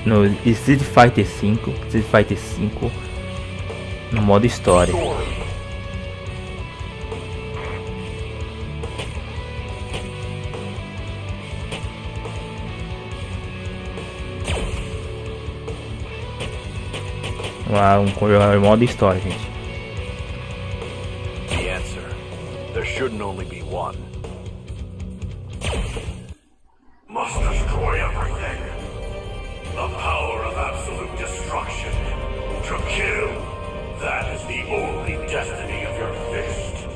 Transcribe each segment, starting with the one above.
no Street Fighter 5, no modo história. Um modo história, gente. The answer. There shouldn't only be one. Must destroy everything. The power of absolute destruction. To kill. That is the only destiny of your fist.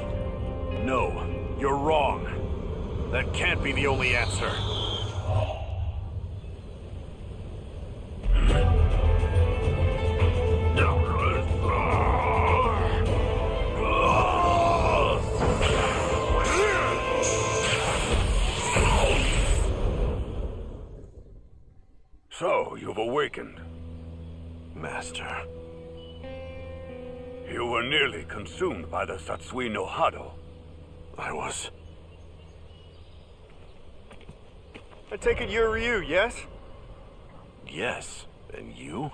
No, you're wrong. That can't be the only answer. So, you've awakened. Master. You were nearly consumed by the Satsui no Hado. I was... I take it you're Ryu, yes? Yes. And you?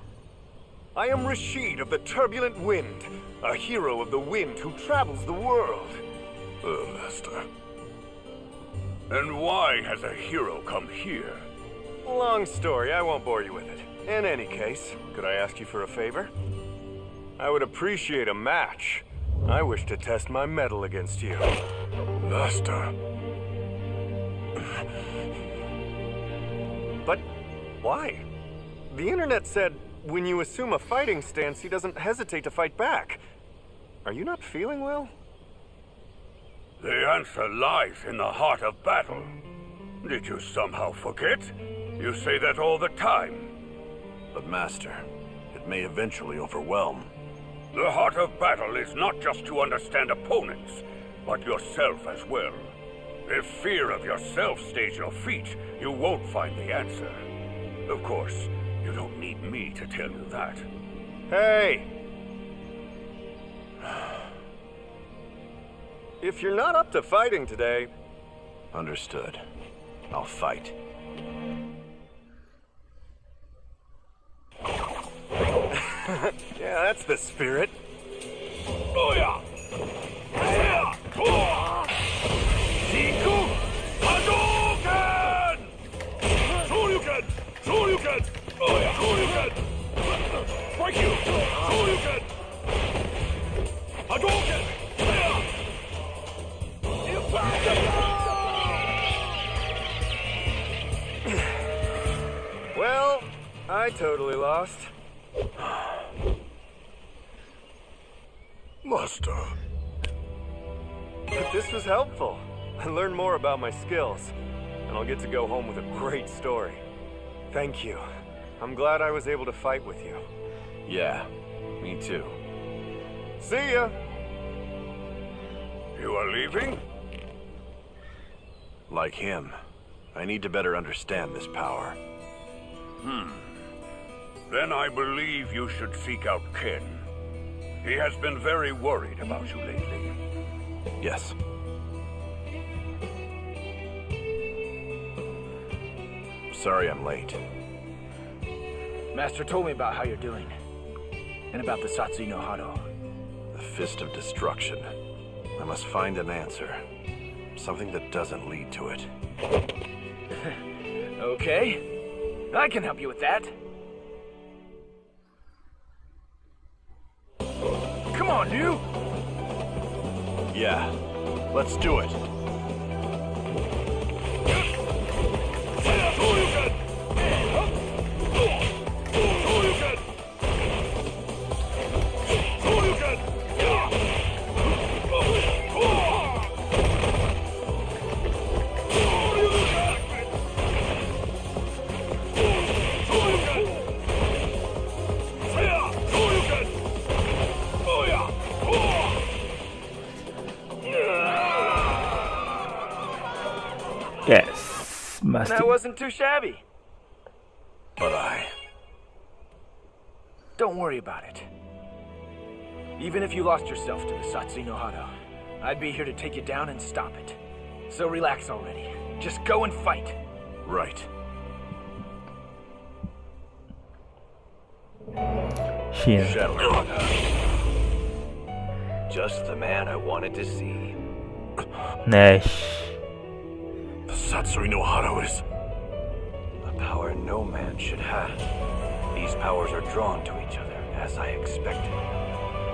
I am Rashid of the Turbulent Wind, a hero of the wind who travels the world. Master. And why has a hero come here? Long story, I won't bore you with it. In any case, could I ask you for a favor? I would appreciate a match. I wish to test my mettle against you. Master. But why? The internet said when you assume a fighting stance, he doesn't hesitate to fight back. Are you not feeling well? The answer lies in the heart of battle. Did you somehow forget? You say that all the time. But Master, it may eventually overwhelm. The heart of battle is not just to understand opponents, but yourself as well. If fear of yourself stays your feet, you won't find the answer. Of course, you don't need me to tell you that. Hey! If you're not up to fighting today... Understood. I'll fight. Yeah, that's the spirit. Booyah! Siku Hadouken! Shoryuken! Shoryuken! Booyah! Shoryuken! Strike you! Shoryuken! Hadouken! Well, I totally lost. Master. But this was helpful. I learned more about my skills, and I'll get to go home with a great story. Thank you. I'm glad I was able to fight with you. Yeah, me too. See ya! You are leaving? Like him, I need to better understand this power. Then I believe you should seek out Ken. He has been very worried about you lately. Yes. Sorry I'm late. Master told me about how you're doing. And about the Satsui no Hado. The Fist of Destruction. I must find an answer. Something that doesn't lead to it. Okay. I can help you with that. Come on, you! Yeah, let's do it. Yes, Master. That wasn't too shabby. But Don't worry about it. Even if you lost yourself to the Satsui no Hado, I'd be here to take you down and stop it. So relax already. Just go and fight. Right. China. Just the man I wanted to see. Nash. The Satsui no Hado is... A power no man should have. These powers are drawn to each other, as I expected.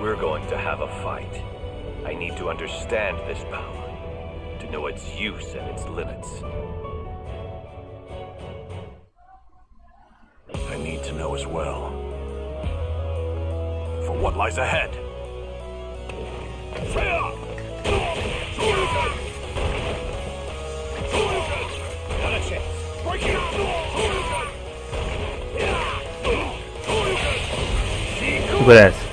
We're going to have a fight. I need to understand this power, to know its use and its limits. I need to know as well. For what lies ahead. Segura essa.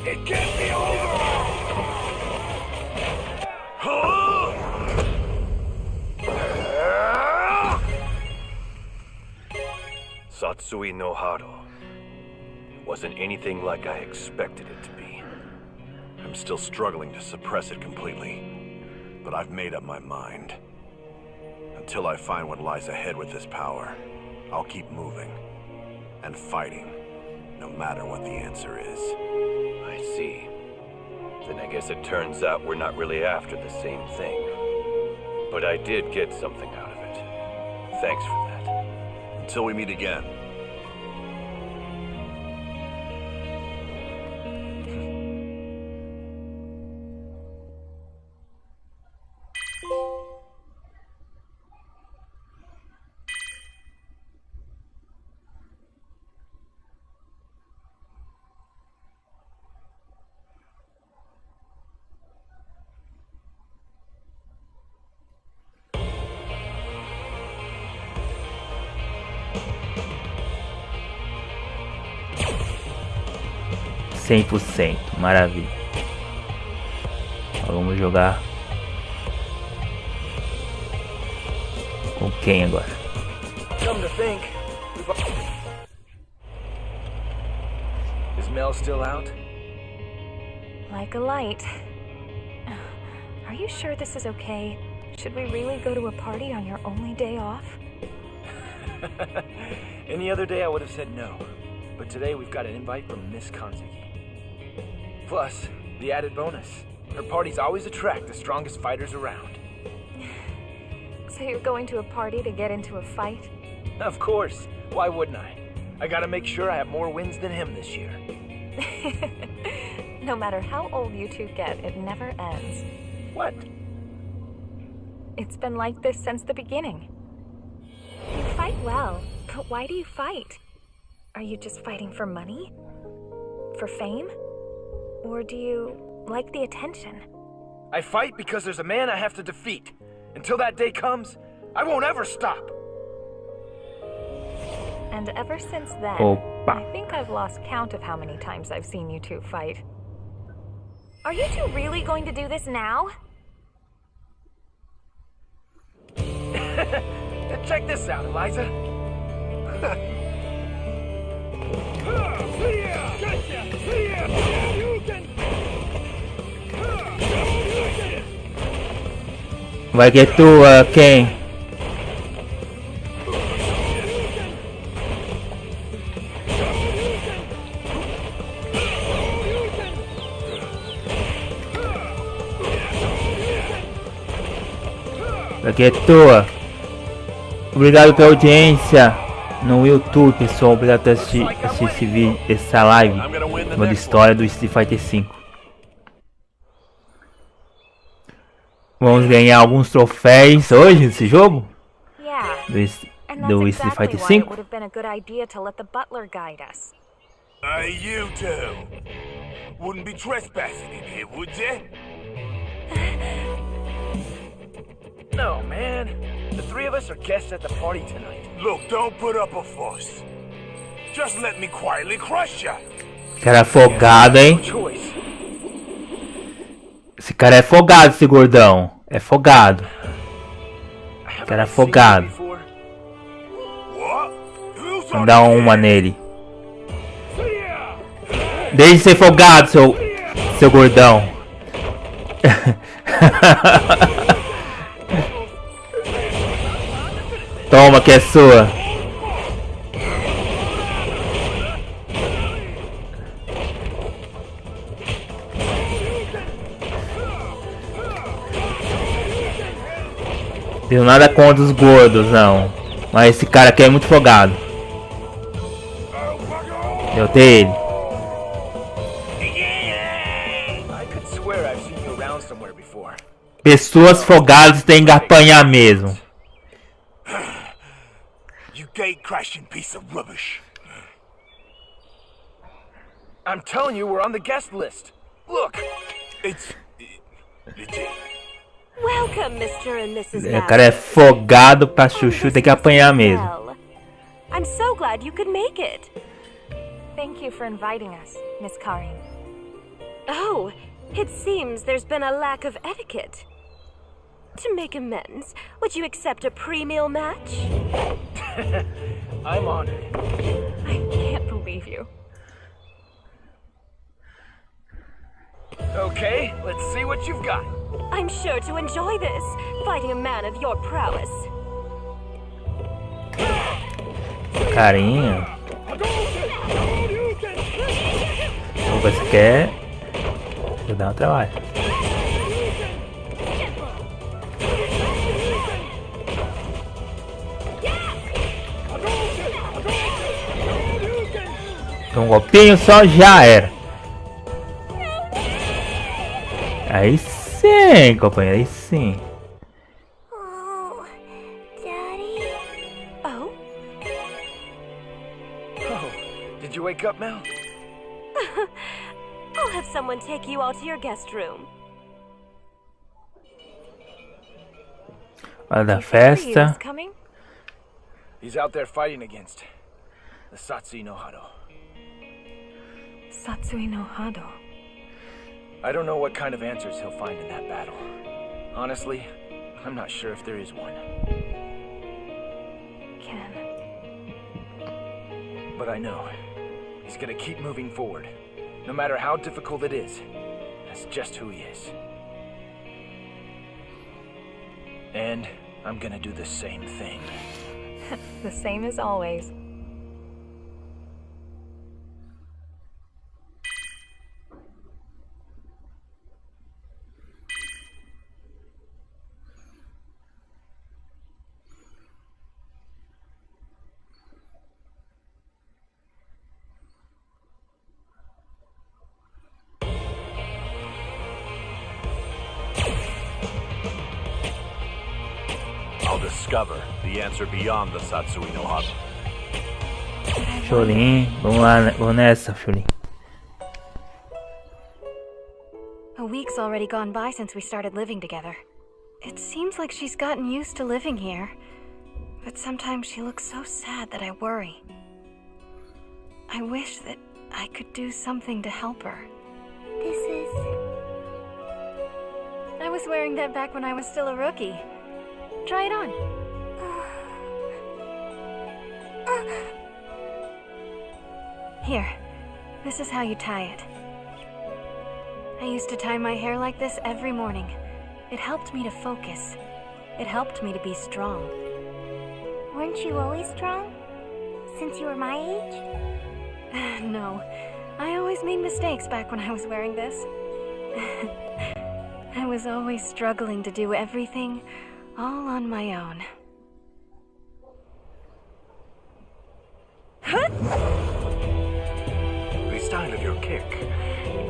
It can't be over! Satsui no Hado. It wasn't anything like I expected it to be. I'm still struggling to suppress it completely, but I've made up my mind. Until I find what lies ahead with this power, I'll keep moving and fighting, no matter what the answer is. I see. Then I guess it turns out we're not really after the same thing. But I did get something out of it. Thanks for that. Until we meet again. %, maravilha. Vamos jogar com quem agora? Come to think, is Mel still out? Like a light. Are you sure this is okay? Should we really go to a party on your only day off? Any other day I would have said no. But today we've got an invite from Miss Kanzuki. Plus, the added bonus. Her parties always attract the strongest fighters around. So you're going to a party to get into a fight? Of course. Why wouldn't I? I gotta make sure I have more wins than him this year. No matter how old you two get, it never ends. What? It's been like this since the beginning. You fight well, but why do you fight? Are you just fighting for money? For fame? Or do you like the attention? I fight because there's a man I have to defeat. Until that day comes, I won't ever stop. And ever since then, Opa. I think I've lost count of how many times I've seen you two fight. Are you two really going to do this now? Check this out, Eliza. Vai que tua, quem? Vai que tua. Obrigado pela audiência no YouTube, pessoal. Obrigado por assistir esse vídeo, essa live, Modo História do Street Fighter 5. Vamos ganhar alguns troféus hoje nesse jogo Yeah. And do that's Street exactly Fighter why it 5. would have been a good idea to let the butler guide us. Hey, you two. Wouldn't be trespassing in here, would you? No, man. The three of us are guests at the party tonight. Look, don't put up a fuss. Just let me quietly crush ya. Cara folgado, hein? No choice. Esse cara é folgado, esse gordão. É folgado. Haven't Cara I seen folgado. you before? What? Who's Vamos dar on uma here? nele. Deixe de ser folgado, seu gordão. Toma que é sua. Tenho nada contra os gordos, não. Mas esse cara aqui é muito folgado. Derrotei ele. Pessoas folgadas têm que apanhar mesmo. You gate crashing piece of rubbish. I'm telling you, we're on the guest list. Look, It's legit. Welcome, Mr. and Mrs. O cara é folgado pra chuchu, tem que apanhar mesmo. Well, I'm so glad you could make it. Thank you for inviting us, Miss Karin. Oh, it seems there's been a lack of etiquette. To make amends, would you accept a pre-meal match? I'm honored. I can't believe you. Okay, let's see what you've got. I'm sure to enjoy this, fighting a man of your prowess. Carinha. Você quer? Vou dar um trabalho. Um golpinho só já era. Aí sim, companheiro, aí sim. Oh, Daddy. Oh? Oh, did you wake up, Mel? I'll have someone take you out to your guest room. Hora da Are you festa. coming? He's out there fighting against the Satsui no Hado. Satsui no Hado. I don't know what kind of answers he'll find in that battle. Honestly, I'm not sure if there is one. Ken. But I know he's gonna keep moving forward, no matter how difficult it is. That's just who he is. And I'm gonna do the same thing. The same as always. I'll discover the answer beyond the Satsui no Hado. Cholim, vamos lá, vamos nessa, Cholim. A week's already gone by since we started living together. It seems like she's gotten used to living here. But sometimes she looks so sad that I worry. I wish that I could do something to help her. This is... I was wearing that back when I was still a rookie. Try it on. Here, this is how you tie it. I used to tie my hair like this every morning. It helped me to focus. It helped me to be strong. Weren't you always strong? Since you were my age? No, I always made mistakes back when I was wearing this. I was always struggling to do everything all on my own. The style of your kick,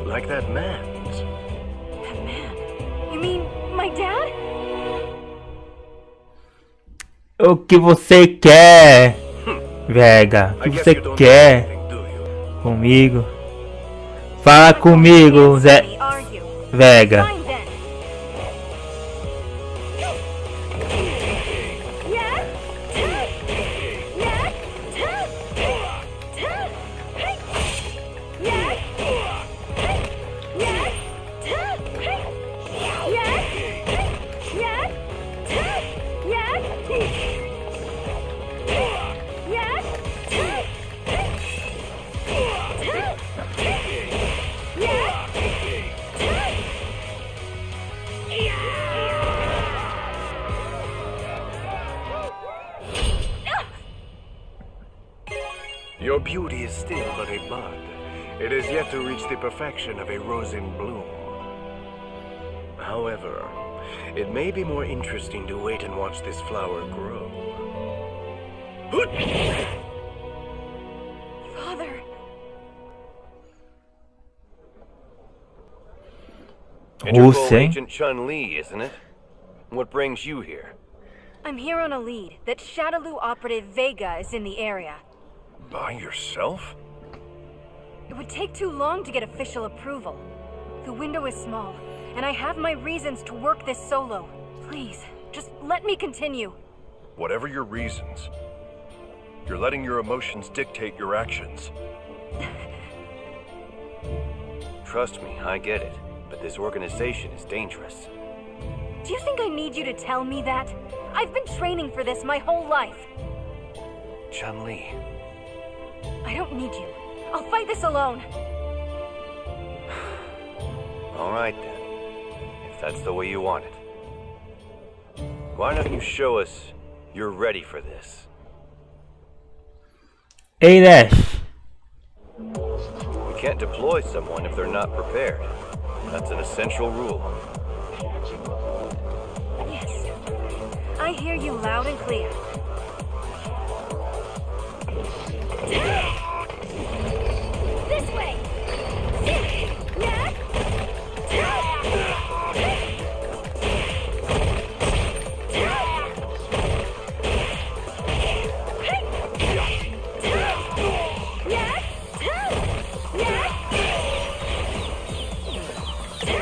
like that man's. That man? You mean my dad? O que você quer, Vega? O que você quer comigo? Fala comigo, Zé Vega. Your beauty is still but a bud. It has yet to reach the perfection of a rose in bloom. However, It may be more interesting to wait and watch this flower grow. Father. Russo, hein? Agent Chun-Li, isn't it? What brings you here? I'm here on a lead that Shadaloo operative Vega is in the area. By yourself? It would take too long to get official approval. The window is small, and I have my reasons to work this solo. Please, just let me continue. Whatever your reasons, you're letting your emotions dictate your actions. Trust me, I get it. But this organization is dangerous. Do you think I need you to tell me that? I've been training for this my whole life. Chun-Li. I don't need you. I'll fight this alone. All right then. If that's the way you want it. Why don't you show us you're ready for this? Ei, Dash. You can't deploy someone if they're not prepared. That's an essential rule. Yes. I hear you loud and clear. This way!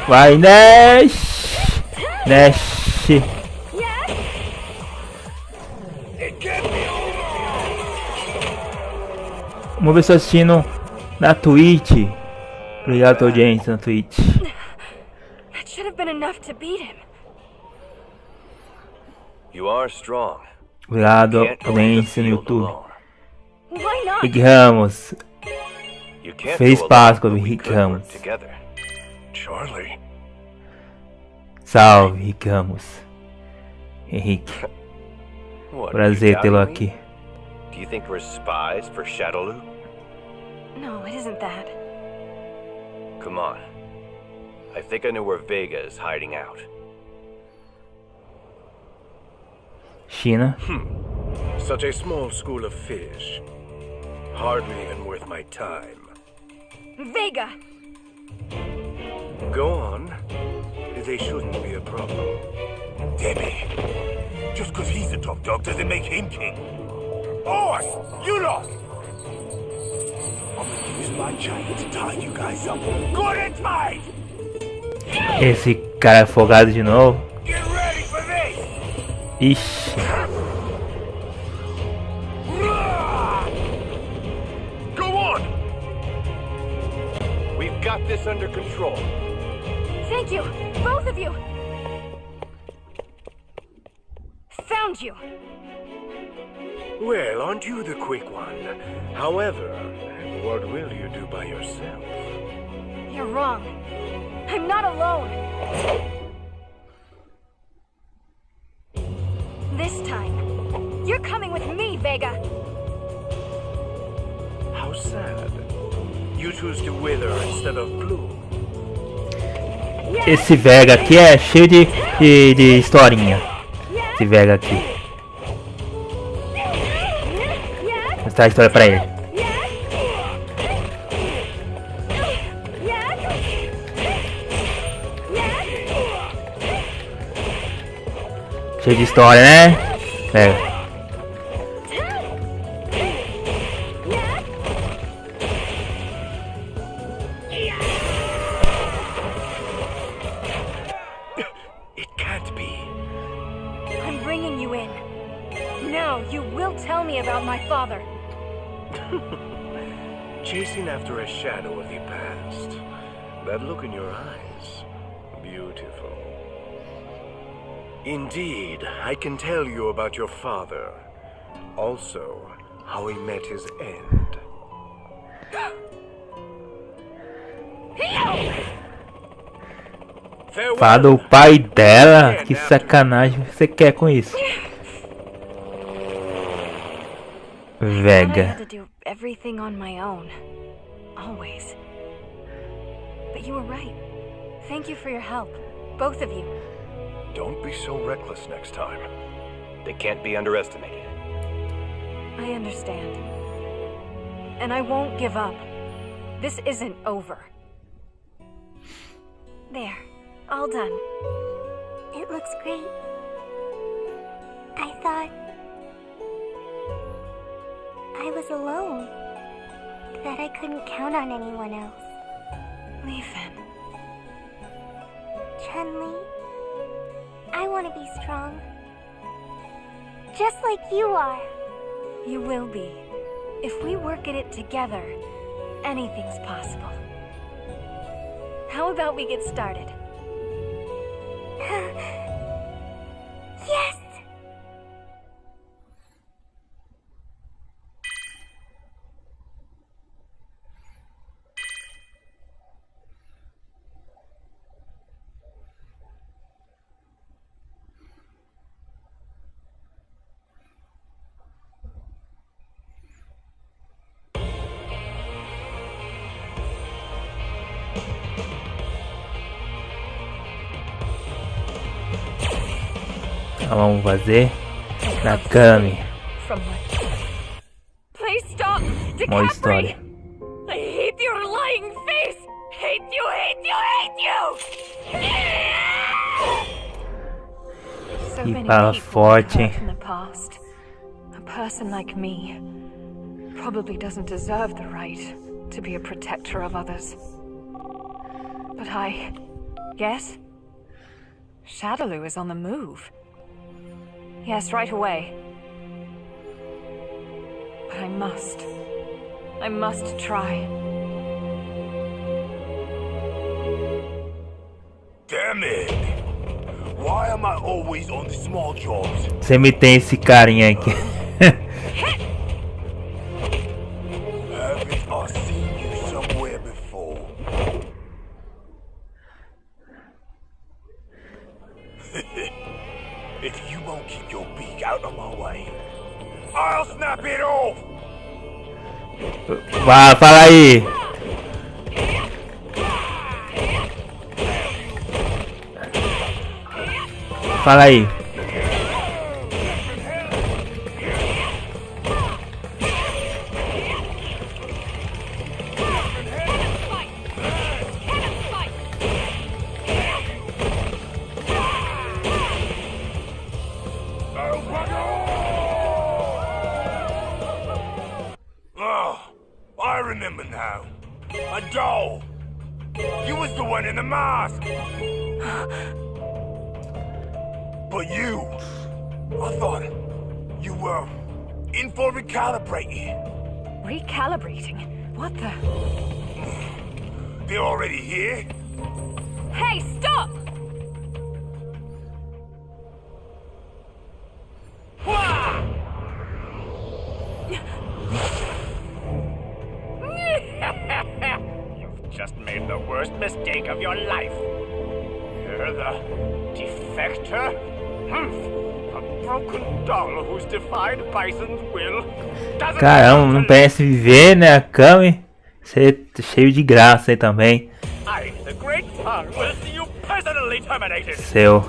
Vai, Dash! Dash! Vamos ver se eu assino na Twitch. Obrigado pela audiência na Twitch. That should have been enough to beat him. You are strong. Obrigado pela audiência no YouTube. Why not? Rick Ramos. You can't Feliz go alone, Páscoa, but we Rick could work Ramos. together. Charlie. Salve, Rick Ramos. Henrique. What, Prazer you tê-lo doubting aqui. me? Do you think we're spies for Shadaloo? No, it isn't that. Come on. I think I know where Vega is hiding out. China. Such a small school of fish. Hardly even worth my time. Vega! Go on. They shouldn't be a problem. Debbie, just because he's the top dog doesn't make him king. Boss, you lost. I'm gonna use my chain to tie you guys up. Good and tight. Esse cara é afogado de novo. Get ready for this. Ixi. Go on! We've got this under control. Thank you, both of you! Found you! Well, aren't you the quick one? However, what will you do by yourself? You're wrong. I'm not alone. This time, you're coming with me, Vega. How sad. You choose to wither instead of bloom. Esse Vega aqui é cheio de historinha. Esse Vega aqui. Vou mostrar a história pra ele. Cheio de história, né? Vega. Father. Chasing after a shadow of the past. That look in your eyes. Beautiful. Indeed, I can tell you about your father. Also, how he met his end. Fala o pai dela? Que sacanagem você quer com isso? Vega. I had to do everything on my own. Always. But you were right. Thank you for your help. Both of you. Don't be so reckless next time. They can't be underestimated. I understand. And I won't give up. This isn't over. There, all done. It looks great. I thought I was alone, that I couldn't count on anyone else. Leafin. Chun-Li, I want to be strong. Just like you are. You will be. If we work at it together, anything's possible. How about we get started? Yes! Vamos fazer na Kami. Please stop! Modo História. I hate your lying face! Hate you, hate you, hate you! So E many fala people forte, hein? hurt in the past. A person like me probably doesn't deserve the right to be a protector of others. But yes? Shadaloo is on the move. Yes, right away. But I must try. Damn it! Why am I always on the small jobs? Sempre tem esse carinha aqui. Haven't I seen you somewhere before? If you won't keep your beak out of my way, I'll snap it off! Vai, fala aí. Fala aí. I remember now. A doll. You was the one in the mask. But you, I thought you were in for recalibrating. Recalibrating? What the? They're already here? Hey, stop! You've just made the worst mistake of your life. You're the defector? A broken doll who's defied Bison's will. Caramba, não parece viver, né? A Kami. Você é cheio de graça aí também. I, the great Khan, will see you personally terminated. Seu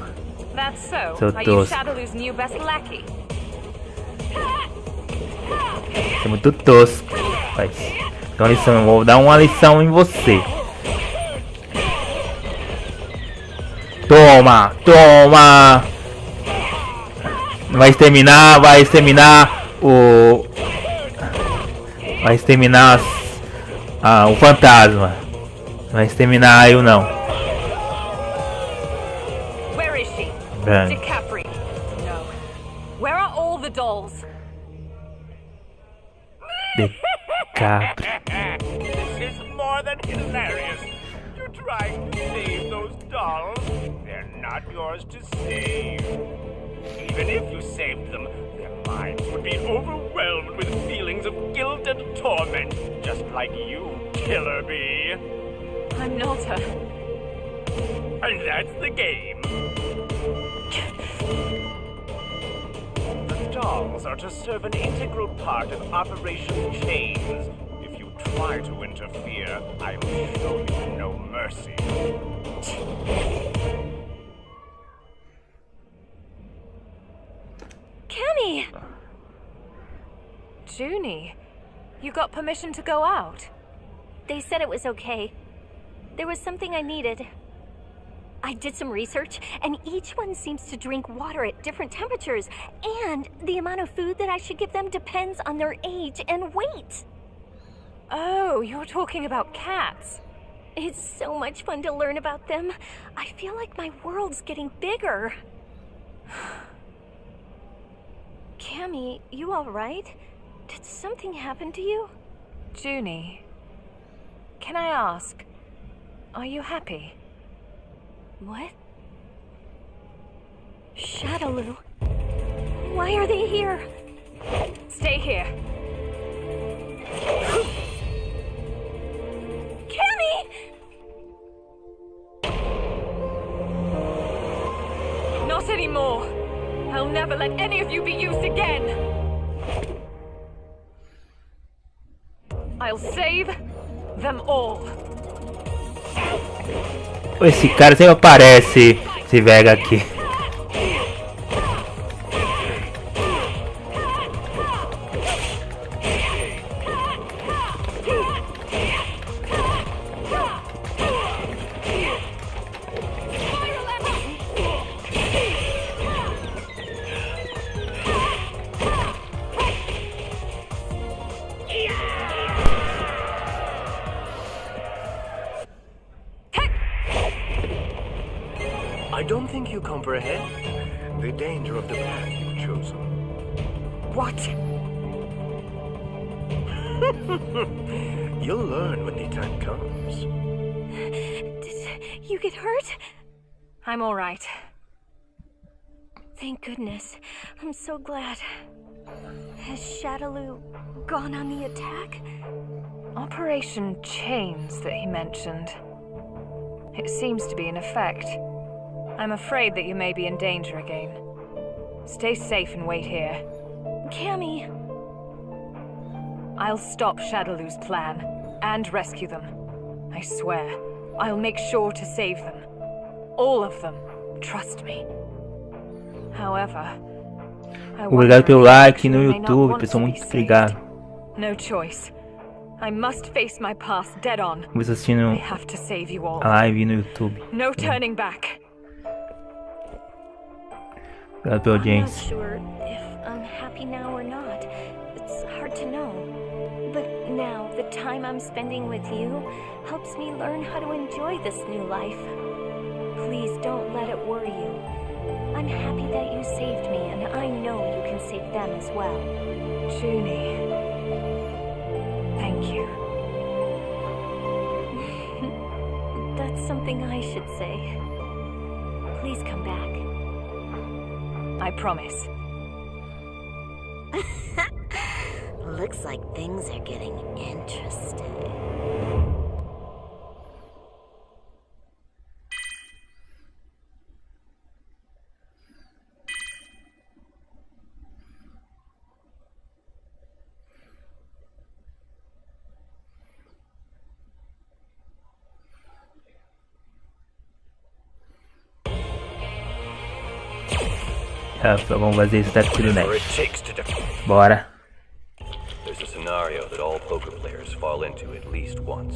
That's so. Seu Are you tosco. Shadaloo's new best lackey? Você é muito tosco. Faz. Então, lição, eu vou dar uma lição em você. Toma, toma. Vai exterminar o... Vai exterminar o fantasma. Vai exterminar eu não. Where is she? Branco. DiCaprio. No. Where are all the dolls? DiCaprio. This is more than hilarious. You're trying to save those dolls. They're not yours to save. Even if you saved them, their minds would be overwhelmed with feelings of guilt and torment, just like you, Killer Bee. I'm not a... And that's the game. The dolls are to serve an integral part of Operation Chains. If you try to interfere, I will show you no mercy. Junie, you got permission to go out? They said it was okay. There was something I needed. I did some research, and each one seems to drink water at different temperatures, and the amount of food that I should give them depends on their age and weight. Oh, you're talking about cats. It's so much fun to learn about them. I feel like my world's getting bigger. Cammy, you alright? Did something happen to you? Junie, can I ask, are you happy? What? Shadaloo? Why are they here? Stay here. Cammy! Not anymore. I'll never let any of you be used again. I'll save them all. Esse cara sempre aparece, esse Vega aqui. I don't think you comprehend the danger of the path you've chosen. What? You'll learn when the time comes. Did you get hurt? I'm all right. Thank goodness. I'm so glad. Has Shadaloo gone on the attack? Operation Chains that he mentioned. It seems to be in effect. I'm afraid that you may be in danger again. Stay safe and wait here. Cammy! I'll stop Shadaloo's plan and rescue them. I swear, I'll make sure to save them. All of them. Trust me. However, I Obrigado pelo wonder if like no you may not YouTube, want pessoal, to be muito saved. obrigado. No choice. I must face my past dead on. Você assistindo I have to save you all. a live no YouTube. No turning back. Obrigado pela I'm not audiência. sure if I'm happy now or not. It's hard to know. But now, the time I'm spending with you helps me learn how to enjoy this new life. Please don't let it worry you. I'm happy that you saved me, and I know you can save them as well. Junie. Thank you. That's something I should say. Please come back. I promise. Looks like things are getting interesting. Vamos fazer isso daqui do Whatever net. it takes to defeat. Bora. There's a scenario that all poker players fall into at least once.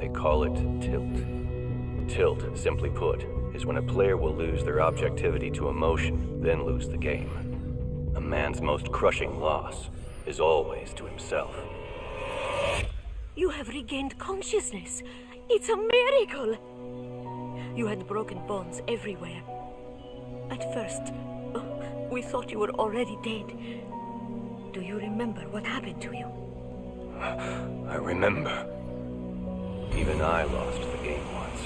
They call it tilt. Tilt, simply put, is when a player will lose their objectivity to emotion, then lose the game. A man's most crushing loss is always to himself. You have regained consciousness. It's a miracle. You had broken bones everywhere. At first, we thought you were already dead. Do you remember what happened to you? I remember. Even I lost the game once.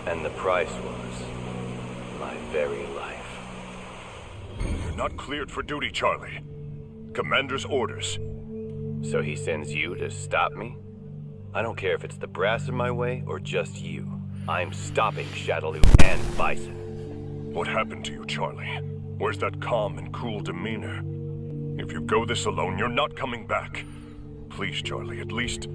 And the price was my very life. You're not cleared for duty, Charlie. Commander's orders. So he sends you to stop me? I don't care if it's the brass in my way or just you. I'm stopping Shadaloo and Bison. What happened to you, Charlie? Where's that calm and cool demeanor? If you go this alone, you're not coming back. Please, Charlie, at least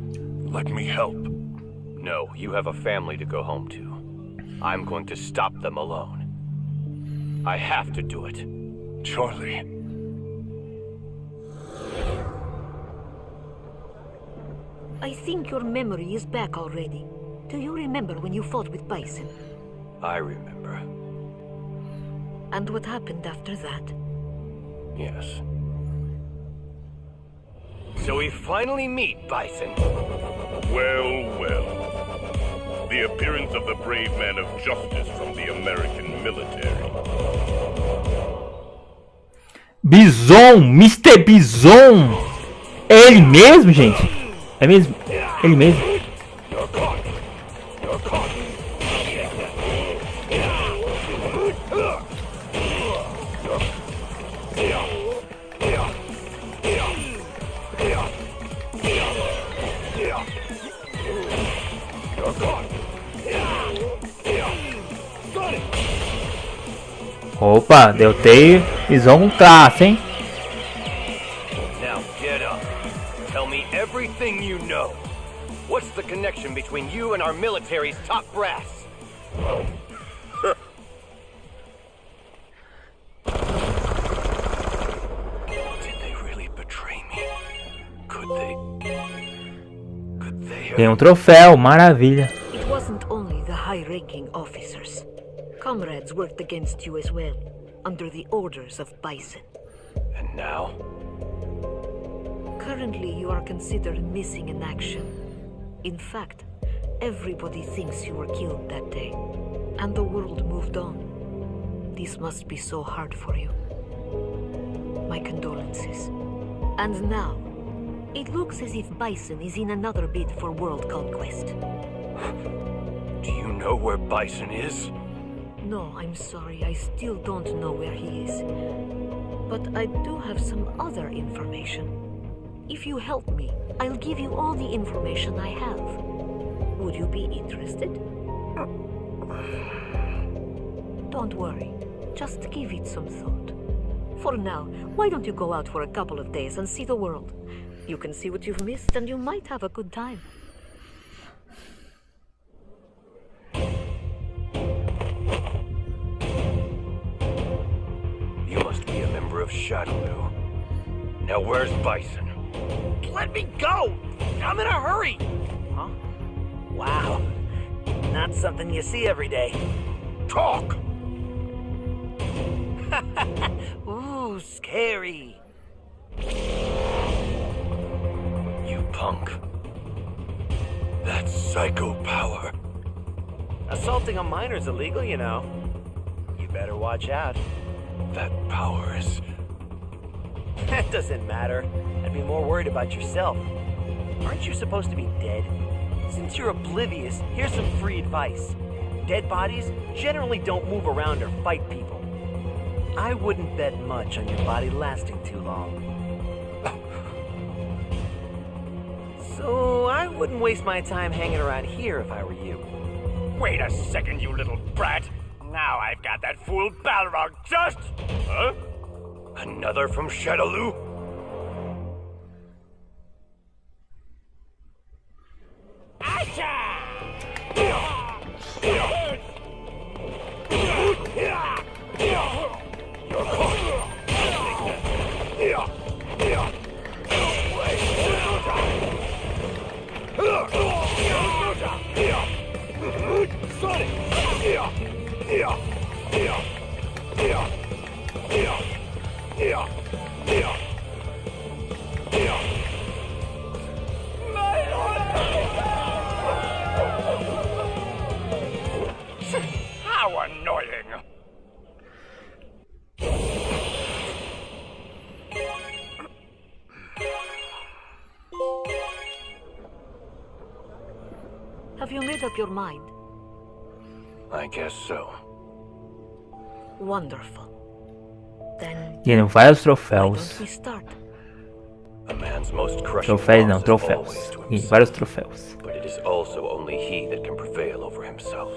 let me help. No, you have a family to go home to. I'm going to stop them alone. I have to do it. Charlie. I think your memory is back already. Do you remember when you fought with Bison? I remember. And what happened after that? Yes. So we finally meet, Bison. Well, well. The appearance of the brave man of justice from the American military. Bison! Mr. Bison! É ele mesmo, gente? É mesmo? Ele mesmo? Opa, derrotei Bison com classe, hein? Now get up. Tell me everything you know. What's the connection between you and our military's top brass? Did they really betray me? Could they Tem um troféu, maravilha. It wasn't only the high-ranking officers. Comrades worked against you as well, under the orders of Bison. And now? Currently, you are considered missing in action. In fact, everybody thinks you were killed that day, and the world moved on. This must be so hard for you. My condolences. And now, it looks as if Bison is in another bid for world conquest. Do you know where Bison is? No, I'm sorry, I still don't know where he is. But I do have some other information. If you help me, I'll give you all the information I have. Would you be interested? Don't worry, just give it some thought. For now, why don't you go out for a couple of days and see the world? You can see what you've missed and you might have a good time. You must be a member of Shadowloo. Now where's Bison? Let me go! I'm in a hurry! Huh? Wow. Not something you see every day. Talk! Ooh, scary. You punk. That's psycho power. Assaulting a minor's illegal, you know. You better watch out. That power is... That doesn't matter. I'd be more worried about yourself. Aren't you supposed to be dead? Since you're oblivious, here's some free advice. Dead bodies generally don't move around or fight people. I wouldn't bet much on your body lasting too long. So I wouldn't waste my time hanging around here if I were you. Wait a second, you little brat. Now I've got that fool Balrog just... Huh? Another from Shadowloo? How annoying! Have you made up your mind? I guess so. Wonderful. Then Ganham vários why troféus. don't we start? A man's most crushing Troféus não, loss is always troféus. to Ganhei himself. vários troféus. But it is also only he that can prevail over himself.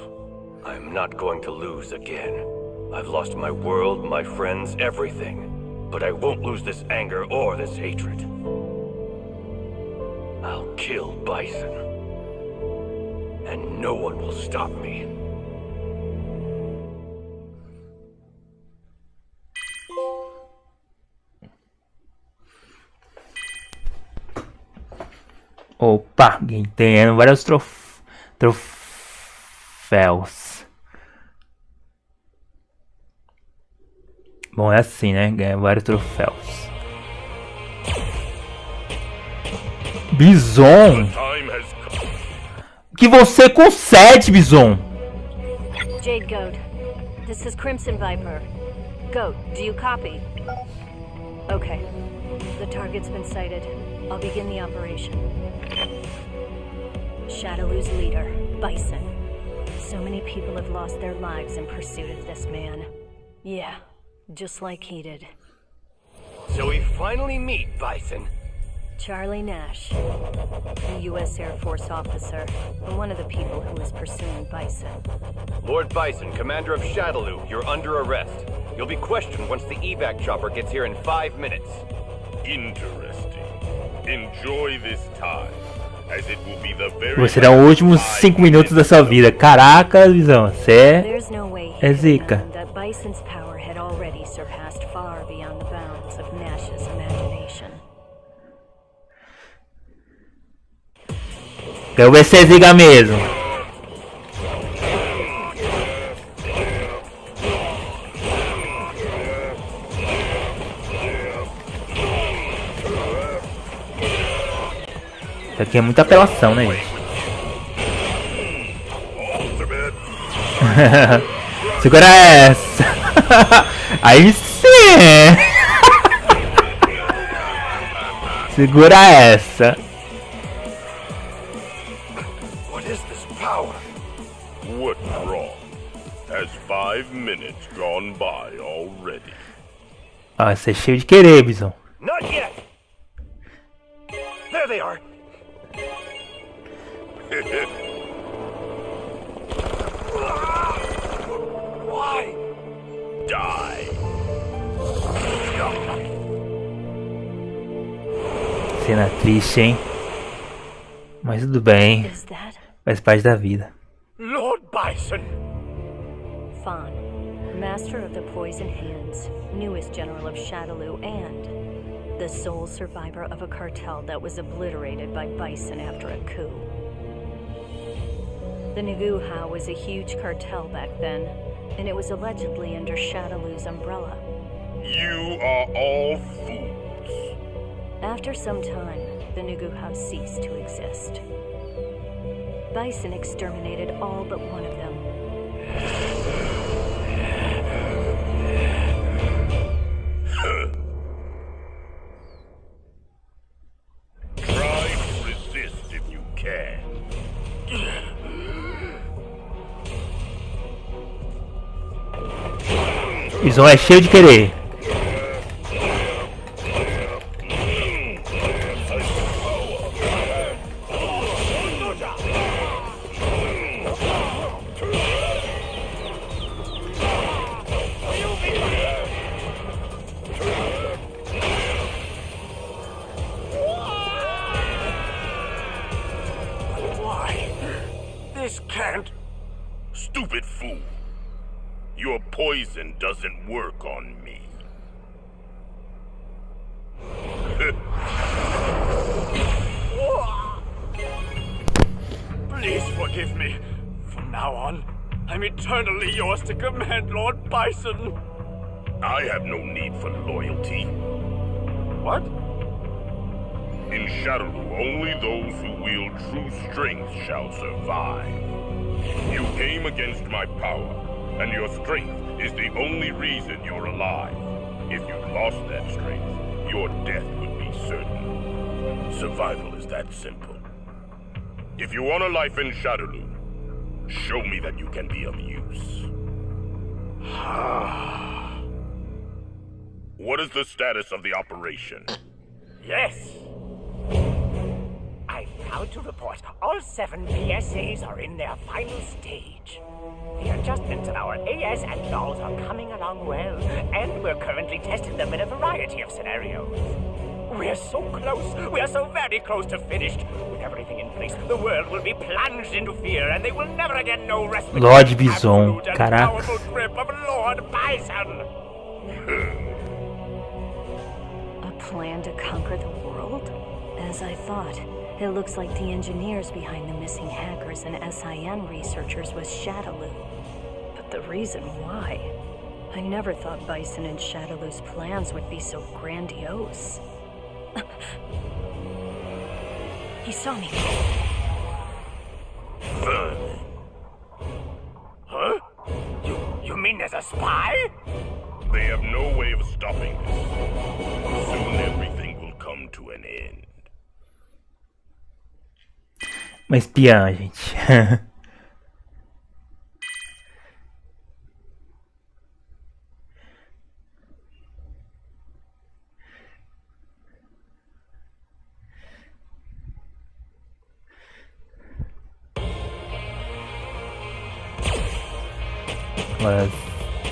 I'm not going to lose again. I've lost my world, my friends, everything. But I won't lose this anger or this hatred. I'll kill Bison. And no one will stop me. Opa, ganhando vários troféus. Bom, é assim, né? Ganha vários troféus. Bison. O que você concede, Bison? Jade Goat, this is Crimson Viper. Goat, do you copy? Okay. The target's been sighted. I'll begin the operation. Shadowloo's leader, Bison. So many people have lost their lives in pursuit of this man. Yeah, just like he did. So we finally meet, Bison. Charlie Nash, a U.S. Air Force officer, and one of the people who was pursuing Bison. Lord Bison, commander of Shadowloo, you're under arrest. You'll be questioned once the evac chopper gets here in 5 minutes. Interesting. Enjoy this time, as it will be the very Você dá os últimos 5 minutos da sua vida. Caraca, Visão, você There's no way é zica. that Bison's power had already surpassed far beyond the bounds of Nash's imagination. Quero ver se é zica mesmo. Isso aqui é muita apelação, né, gente? Segura essa. Aí sim. Segura essa. What is this power? What's wrong? Has 5 minutes gone by already? Ah, você é cheio de querer, Bison. Not yet! There they are! Why? Die. Cena triste, hein? Mas tudo bem. Is that Faz parte da vida. Lord Bison! Fawn, master of the Poison Hands, newest general of Shadowloo, and the sole survivor of a cartel that was obliterated by Bison after a coup? The Naguha was a huge cartel back then, and it was allegedly under Shadowloo's umbrella. You are all fools. After some time, the Naguha ceased to exist. Bison exterminated all but one of them. Try to resist if you can. Bison é cheio de querer. This can't... Stupid fool. Your poison doesn't work on me. Please forgive me. From now on, I'm eternally yours to command, Lord Bison. I have no need for loyalty. What? In Shadowloo, only those who wield true strength shall survive. You came against my power, and your strength is the only reason you're alive. If you lost that strength, your death would be certain. Survival is that simple. If you want a life in Shadowloo, show me that you can be of use. What is the status of the operation? Yes! I'm proud to report all 7 PSAs are in their final stage. The adjustments of our AS and laws are coming along well, and we're currently testing them in a variety of scenarios. We're so close, we are so very close to finished. With everything in place, the world will be plunged into fear, and they will never again know respite. Lord Bison, caraca. Powerful grip of Lord Bison. A plan to conquer the world? As I thought, It looks like the engineers behind the missing hackers and SIN researchers was Shadaloo. But the reason why? I never thought Bison and Shadaloo's plans would be so grandiose. He saw me. Huh? You mean there's a spy? They have no way of stopping this. Soon everything will come to an end. Uma espiã, gente. Mas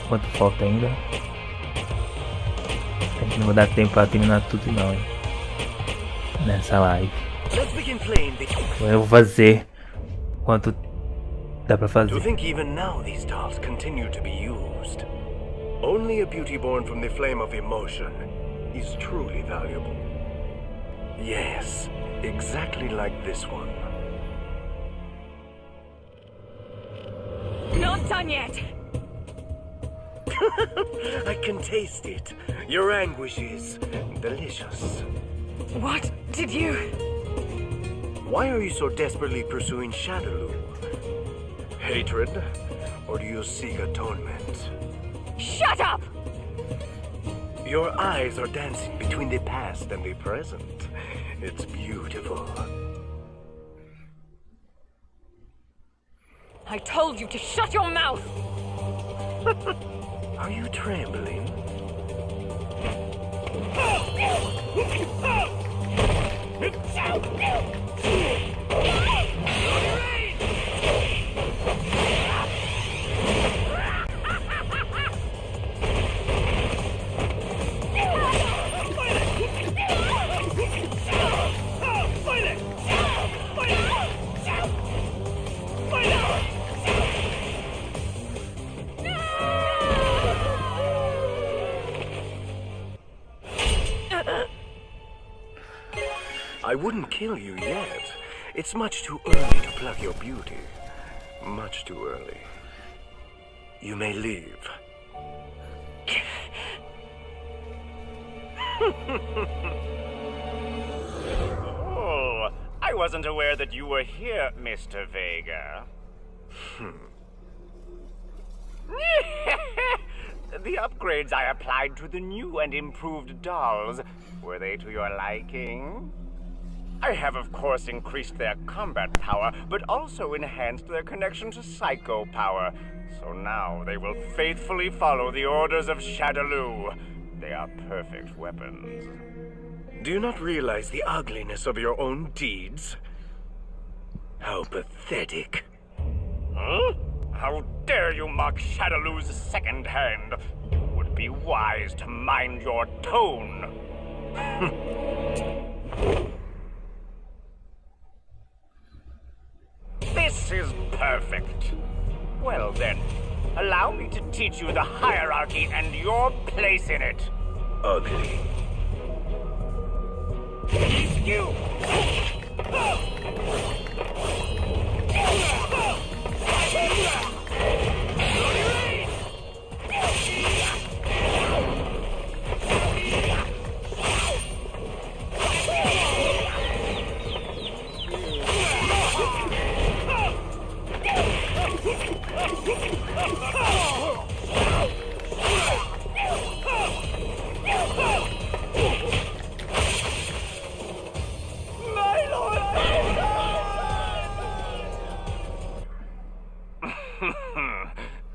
quanto falta ainda? A gente não vai dar tempo pra terminar tudo não, hein? Nessa live. Eu vou fazer quanto dá pra fazer. To think even now these dolls continue to be used. Only a beauty born from the flame of emotion is truly valuable. Yes, exactly like this one. Not done yet! I can taste it. Your anguish is delicious. What did you... Why are you so desperately pursuing Shadaloo? Hatred? Or do you seek atonement? Shut up! Your eyes are dancing between the past and the present. It's beautiful. I told you to shut your mouth! Are you trembling? I wouldn't kill you yet. It's much too early to pluck your beauty. Much too early. You may leave. Oh, I wasn't aware that you were here, Mr. Vega. The upgrades I applied to the new and improved dolls, were they to your liking? I have, of course, increased their combat power, but also enhanced their connection to psycho power. So now they will faithfully follow the orders of Shadaloo. They are perfect weapons. Do you not realize the ugliness of your own deeds? How pathetic. Huh? How dare you mock Shadaloo's second hand? You would be wise to mind your tone. This is perfect. Well then, allow me to teach you the hierarchy and your place in it. Ugly. You!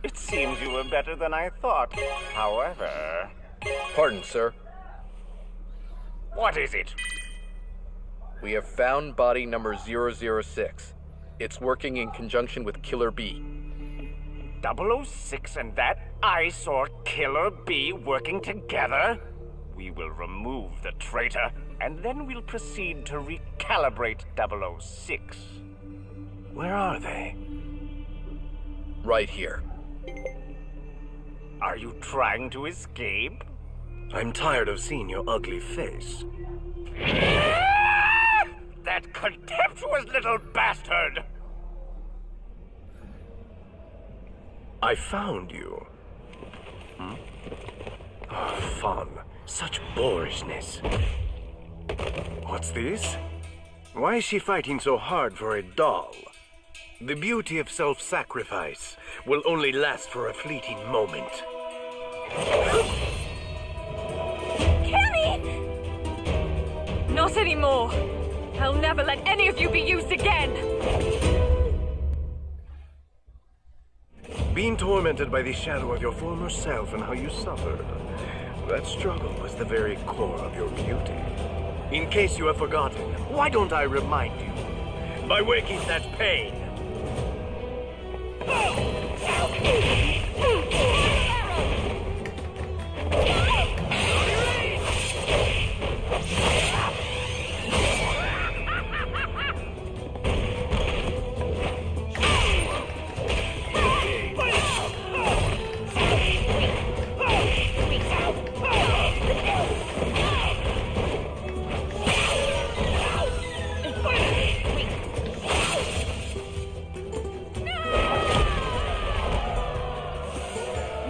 It seems you were better than I thought. However... Pardon, sir. What is it? We have found body number 006. It's working in conjunction with Killer B. 006 and that eyesore Killer B working together? We will remove the traitor, and then we'll proceed to recalibrate 006. Where are they? Right here. Are you trying to escape? I'm tired of seeing your ugly face. That contemptuous little bastard! I found you. Oh, fun. Such boorishness. What's this? Why is she fighting so hard for a doll? The beauty of self-sacrifice will only last for a fleeting moment. Kill me! Not anymore. I'll never let any of you be used again. Being tormented by the shadow of your former self and how you suffered. That struggle was the very core of your beauty. In case you have forgotten, why don't I remind you? By waking that pain.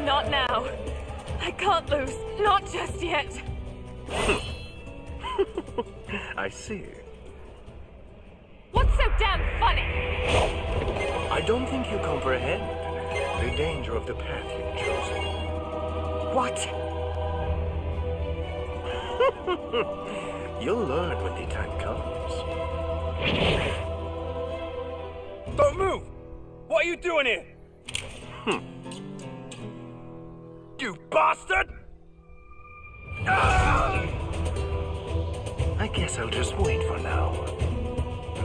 Not now. I can't lose. Not just yet. I see. What's so damn funny? I don't think you comprehend the danger of the path you've chosen. What? You'll learn when the time comes. Don't move! What are you doing here? You bastard! I guess I'll just wait for now.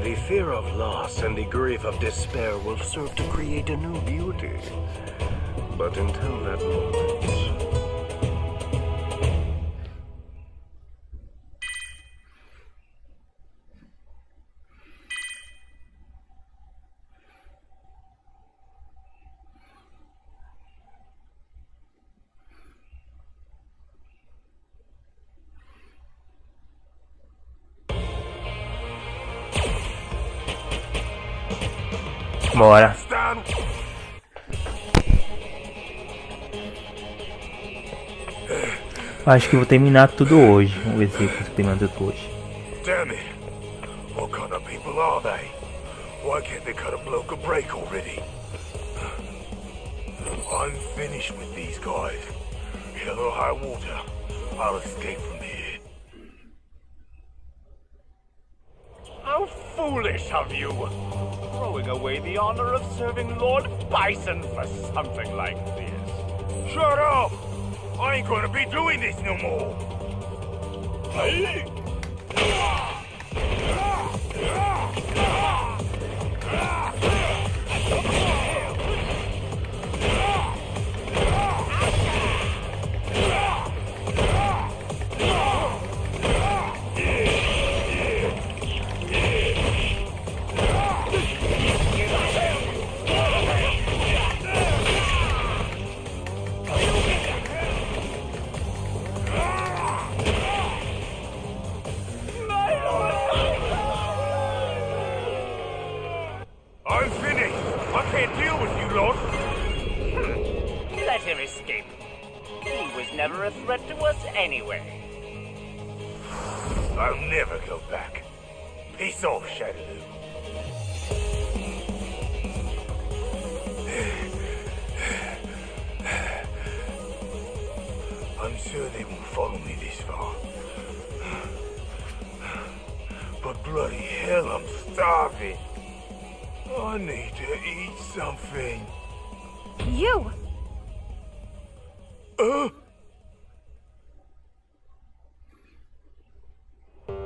The fear of loss and the grief of despair will serve to create a new beauty. But until that moment... Bora. Acho que vou terminar tudo hoje. Vamos ver se eu consigo terminar tudo hoje. Damn it. What kind of people are they? Why can't they cut a bloke a break already? I'm finished with these guys. Hell or high water, I'll escape from here. How foolish of you! Throwing away the honor of serving Lord Bison for something like this. Shut up! I ain't gonna be doing this no more. I'm finished. I can't deal with you lot. Let him escape. He was never a threat to us anyway. I'll never go back. Peace off, Shadaloo. I'm sure they won't follow me this far. But bloody hell, I'm starving. I need to eat something. You!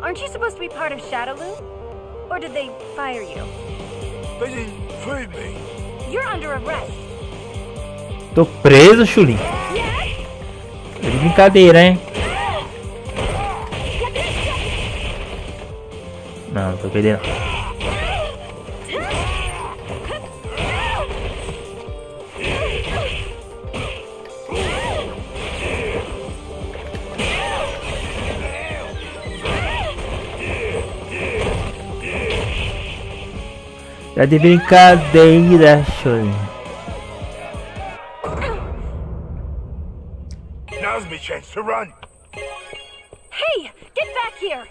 Aren't you supposed to be part of Shadaloo? Or did they fire you? They didn't feed me. You're under arrest. Tô preso, Chulinho. É de brincadeira, hein? Não, não tô perdendo. Tá de brincadeira, chorinho. Now's my chance to run. Hey, get back here!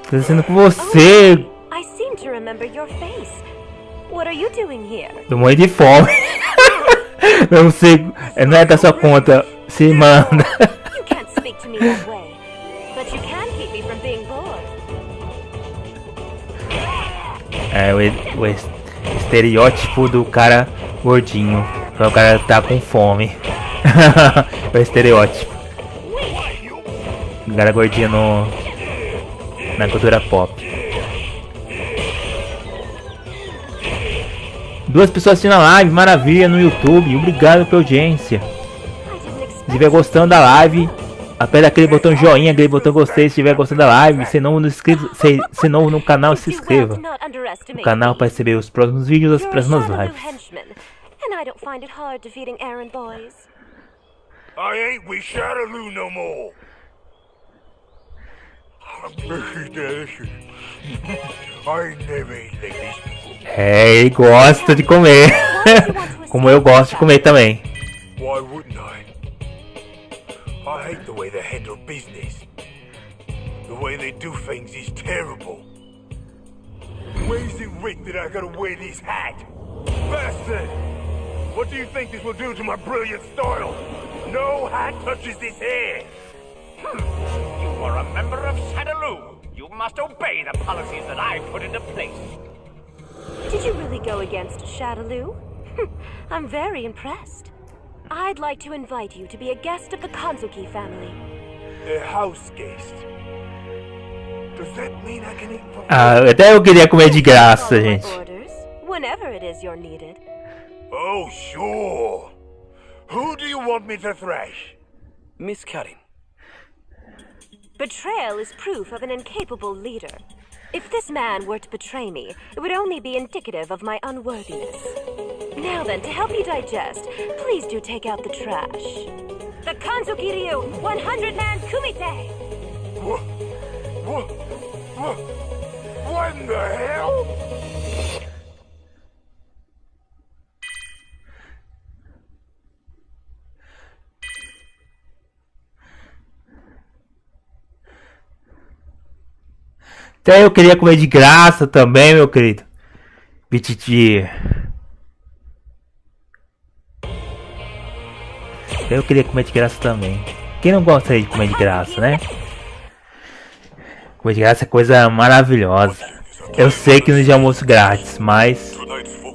Tô descendo com você. I seem to remember your face. What are you doing here? Tô morrendo de fome. Não sei, não é da sua conta. Se manda. You can't speak to me that way, but you can keep me from being bored. É o estereótipo do cara gordinho. O cara tá com fome. É o estereótipo. O cara gordinho na cultura pop. 2 pessoas assistindo a live, maravilha, no YouTube. Obrigado pela audiência. Se estiver gostando da live, aperta aquele botão joinha, aquele botão gostei se estiver gostando da live. Se novo no canal, se inscreva no canal para receber os próximos vídeos das próximas lives. I ain't with Shadaloo no more. I never ate like this before. É, ele gosta de comer. Como eu gosto de comer também. Why wouldn't I? I hate the way they handle business. The way they do things is terrible. Where's it written that I gotta wear this hat? Bastard! What do you think this will do to my brilliant style? No hat touches this hair! You are a member of Shadaloo. You must obey the policies that I put into place. Did you really go against Shadaloo? I'm very impressed. I'd like to invite you to be a guest of the Kanzuki family. A house guest. Does that mean I can eat for Até eu queria comer de graça, gente. Whenever it is you're needed. Oh, sure. Who do you want me to thrash? Miss Karin. Betrayal is proof of an incapable leader. If this man were to betray me, it would only be indicative of my unworthiness. Now then, to help you digest, please do take out the trash. The Kanzuki Ryu 100-man kumite! What in the hell? Até eu queria comer de graça também, meu querido. Bititi. Eu queria comer de graça também. Quem não gosta de comer de graça, né? Comer de graça é coisa maravilhosa. Eu sei que não é almoço grátis, mas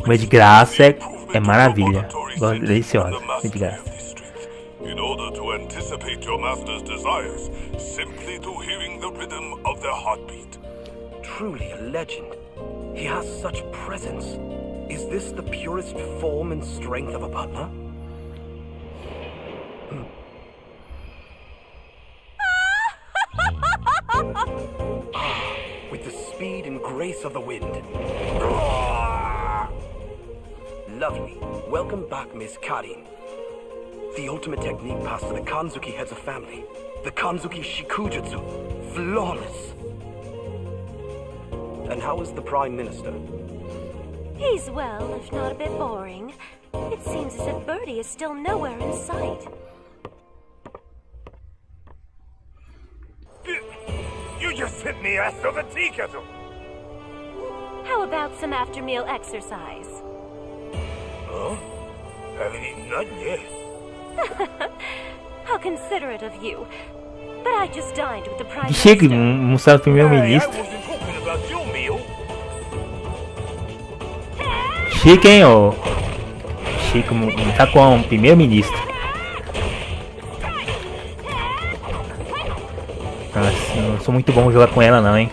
comer de graça é maravilha. Deliciosa. Comer de graça. In order to anticipate your master's desires, simply through hearing the rhythm of their heartbeat. Truly a legend. He has such presence. Is this the purest form and strength of a butler? With the speed and grace of the wind. Lovely. Welcome back, Miss Karin. The ultimate technique passed to the Kanzuki heads of family. The Kanzuki Shikujutsu. Flawless. And how is the Prime Minister? He's well, if not a bit boring. It seems as if Birdie is still nowhere in sight. You just hit me ass of a tea kettle! How about some after-meal exercise? Huh? Haven't eaten nothing yet. How considerate of you. But I just dined with the Prime Que chique, Minister. mostrar o primeiro-ministro. I wasn't talking about your meal. Chique, hein, ô. Chique, tá com o primeiro-ministro. Nossa, não sou muito bom jogar com ela não, hein.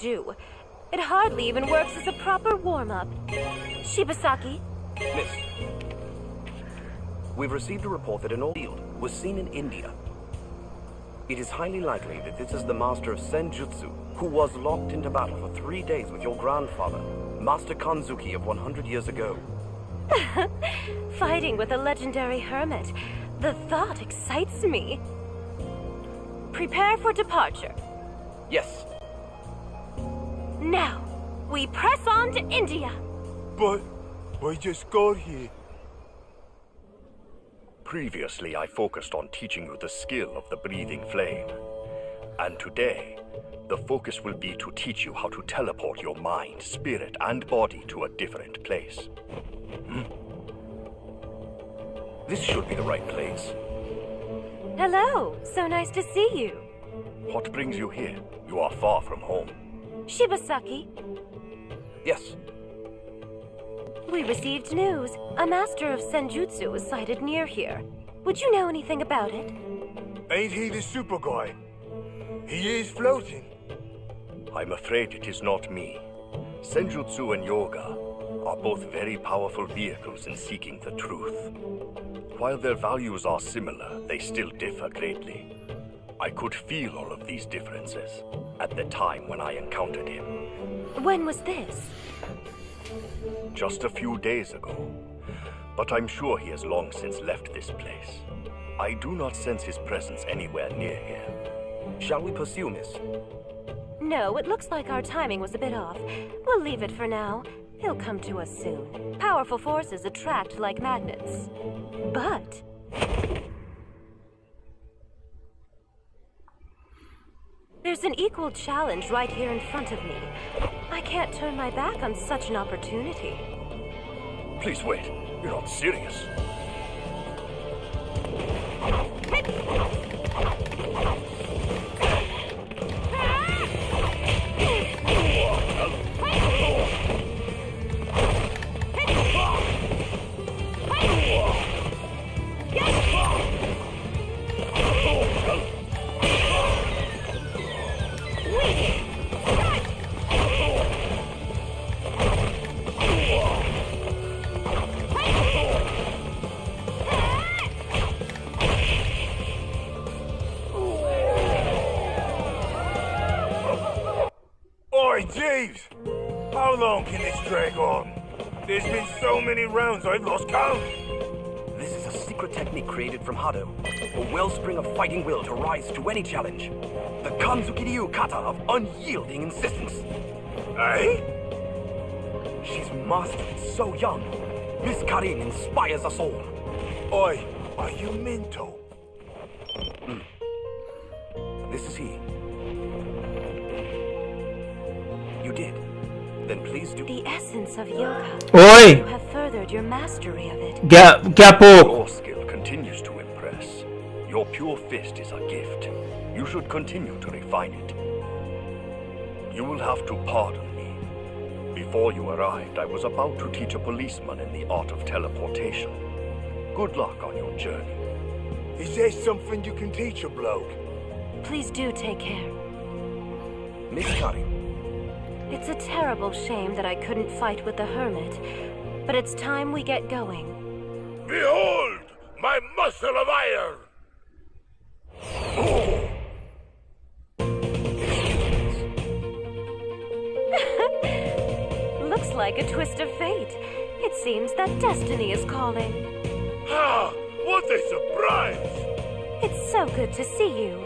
do. It hardly even works as a proper warm-up. Shibasaki? Miss, we've received a report that an old field was seen in India. It is highly likely that this is the master of Senjutsu, who was locked into battle for 3 days with your grandfather, Master Kanzuki of 100 years ago. Fighting with a legendary hermit. The thought excites me. Prepare for departure. Yes. Now, we press on to India. But we just got here. Previously, I focused on teaching you the skill of the breathing flame. And today, the focus will be to teach you how to teleport your mind, spirit, and body to a different place. This should be the right place. Hello, so nice to see you. What brings you here? You are far from home. Shibasaki, Yes. we received news. A master of Senjutsu was sighted near here. Would you know anything about it? Ain't he the super guy? He is floating. I'm afraid it is not me. Senjutsu and yoga are both very powerful vehicles in seeking the truth. While their values are similar, they still differ greatly. I could feel all of these differences at the time when I encountered him. When was this? Just a few days ago. But I'm sure he has long since left this place. I do not sense his presence anywhere near here. Shall we pursue, miss? No, it looks like our timing was a bit off. We'll leave it for now. He'll come to us soon. Powerful forces attract like magnets. But... there's an equal challenge right here in front of me. I can't turn my back on such an opportunity. Please wait. You're not serious. Oi, Jeeves! How long can this drag on? There's been so many rounds I've lost count. This is a secret technique created from Hado, a wellspring of fighting will to rise to any challenge. The Kanzuki-ryu kata of unyielding insistence. Eh? She's mastered it so young. Miss Karin inspires us all. Oi, are you mental? This is he. You did. Then please do. The essence of yoga. Oi! You have furthered your mastery of it. Daqui a pouco. Your skill continues to impress. Your pure fist is a gift. You should continue to refine it. You will have to pardon me. Before you arrived, I was about to teach a policeman in the art of teleportation. Good luck on your journey. Is there something you can teach a bloke? Please do take care. Miss Karin. It's a terrible shame that I couldn't fight with the hermit, but it's time we get going. Behold, my muscle of iron! Looks like a twist of fate. It seems that destiny is calling. Ah, what a surprise! It's so good to see you.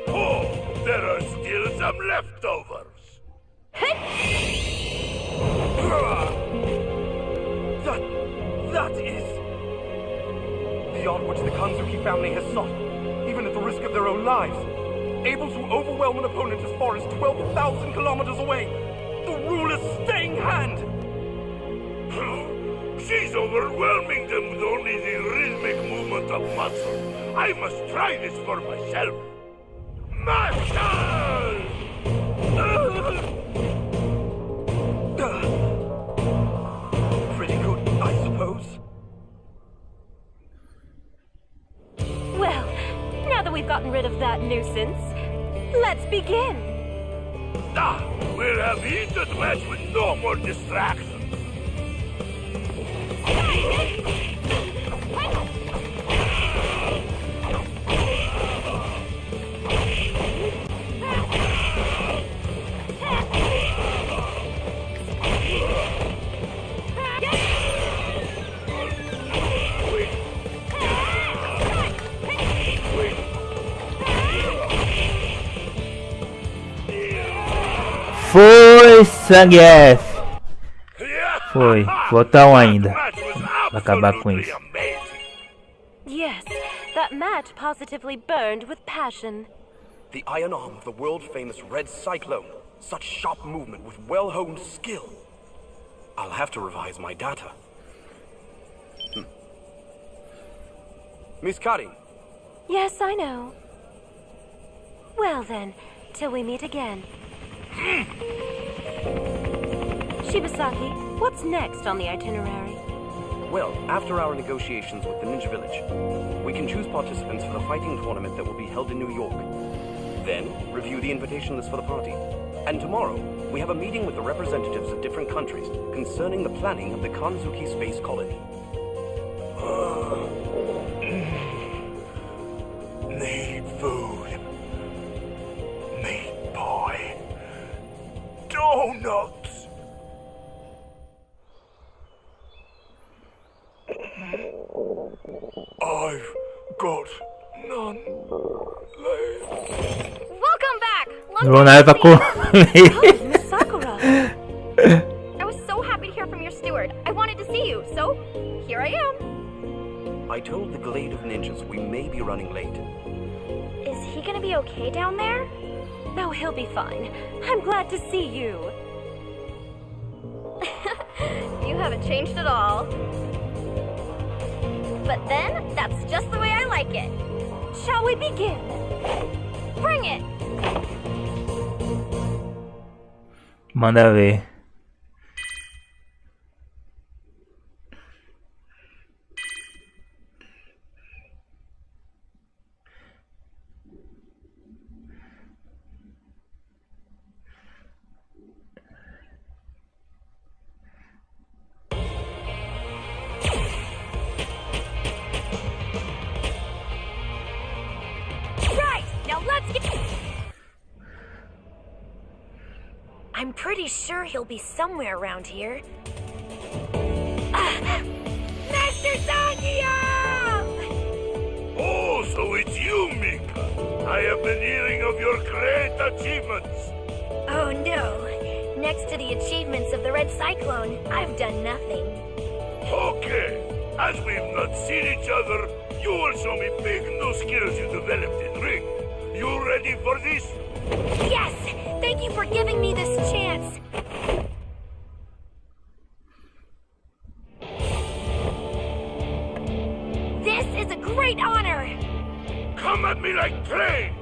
Oh, there are still some leftovers. That is the art which the Kanzuki family has sought, even at the risk of their own lives. Able to overwhelm an opponent as far as 12,000 kilometers away. The rule is staying hand. She's overwhelming them with only the rhythmic movement of muscle. I must try this for myself. Muscle! Pretty good, I suppose. Well, now that we've gotten rid of that nuisance, let's begin. Ah, we'll have heated match with no more distractions. Foi, sangue F. Foi, falta um ainda. Vai acabar com isso. Yes, that match positively burned with passion. The iron arm of the world-famous Red Cyclone. Such sharp movement with well-honed skill. I'll have to revise my data. Miss Kari. Yes, I know. Well then, till we meet again. Shibasaki, what's next on the itinerary? Well, after our negotiations with the Ninja Village, we can choose participants for the fighting tournament that will be held in New York. Then, review the invitation list for the party. And tomorrow, we have a meeting with the representatives of different countries concerning the planning of the Kanzuki Space Colony. Need food. Meat pie. Donuts. I've got none left. Welcome back! Ronaldo vai comer. Miss Sakura! I was so happy to hear from your steward. I wanted to see you, so here I am. I told the Glade of Ninjas we may be running late. Is he gonna be okay down there? No, he'll be fine. I'm glad to see you. You haven't changed at all. But then, that's just the way I like it. Shall we begin? Bring it! Manda ver. I'm pretty sure he'll be somewhere around here. Master Zangia! Oh, so it's you, Mika. I have been hearing of your great achievements. Oh no. Next to the achievements of the Red Cyclone, I've done nothing. Okay. As we've not seen each other, you will show me big new skills you developed in Ring. You ready for this? Yes! Thank you for giving me this chance. This is a great honor. Come at me like train.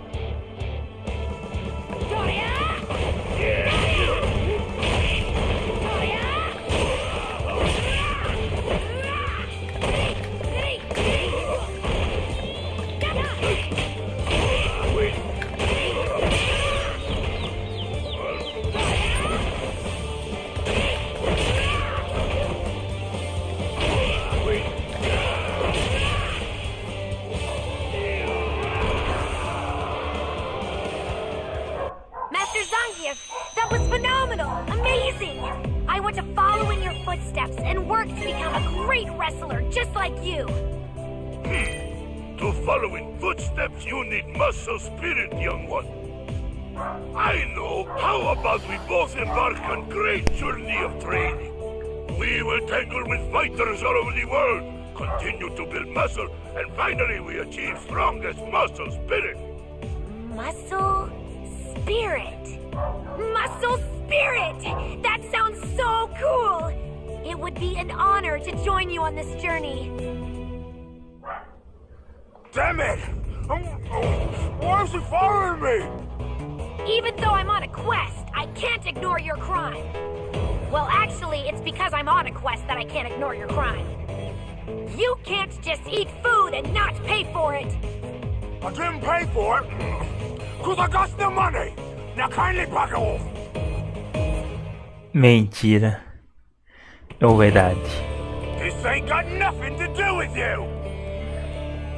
That was phenomenal! Amazing! I want to follow in your footsteps and work to become a great wrestler just like you. To follow in footsteps, you need muscle spirit, young one. I know. How about we both embark on great journey of training? We will tangle with fighters all over the world, continue to build muscle, and finally we achieve strongest muscle spirit. Muscle spirit. Muscle spirit! That sounds so cool! It would be an honor to join you on this journey. Damn it! Why is he following me? Even though I'm on a quest, I can't ignore your crime. Well, actually, it's because I'm on a quest that I can't ignore your crime. You can't just eat food and not pay for it. I didn't pay for it, because I got the money. Now kindly back off. Mentira. Ou verdade? This ain't got nothing to do with you!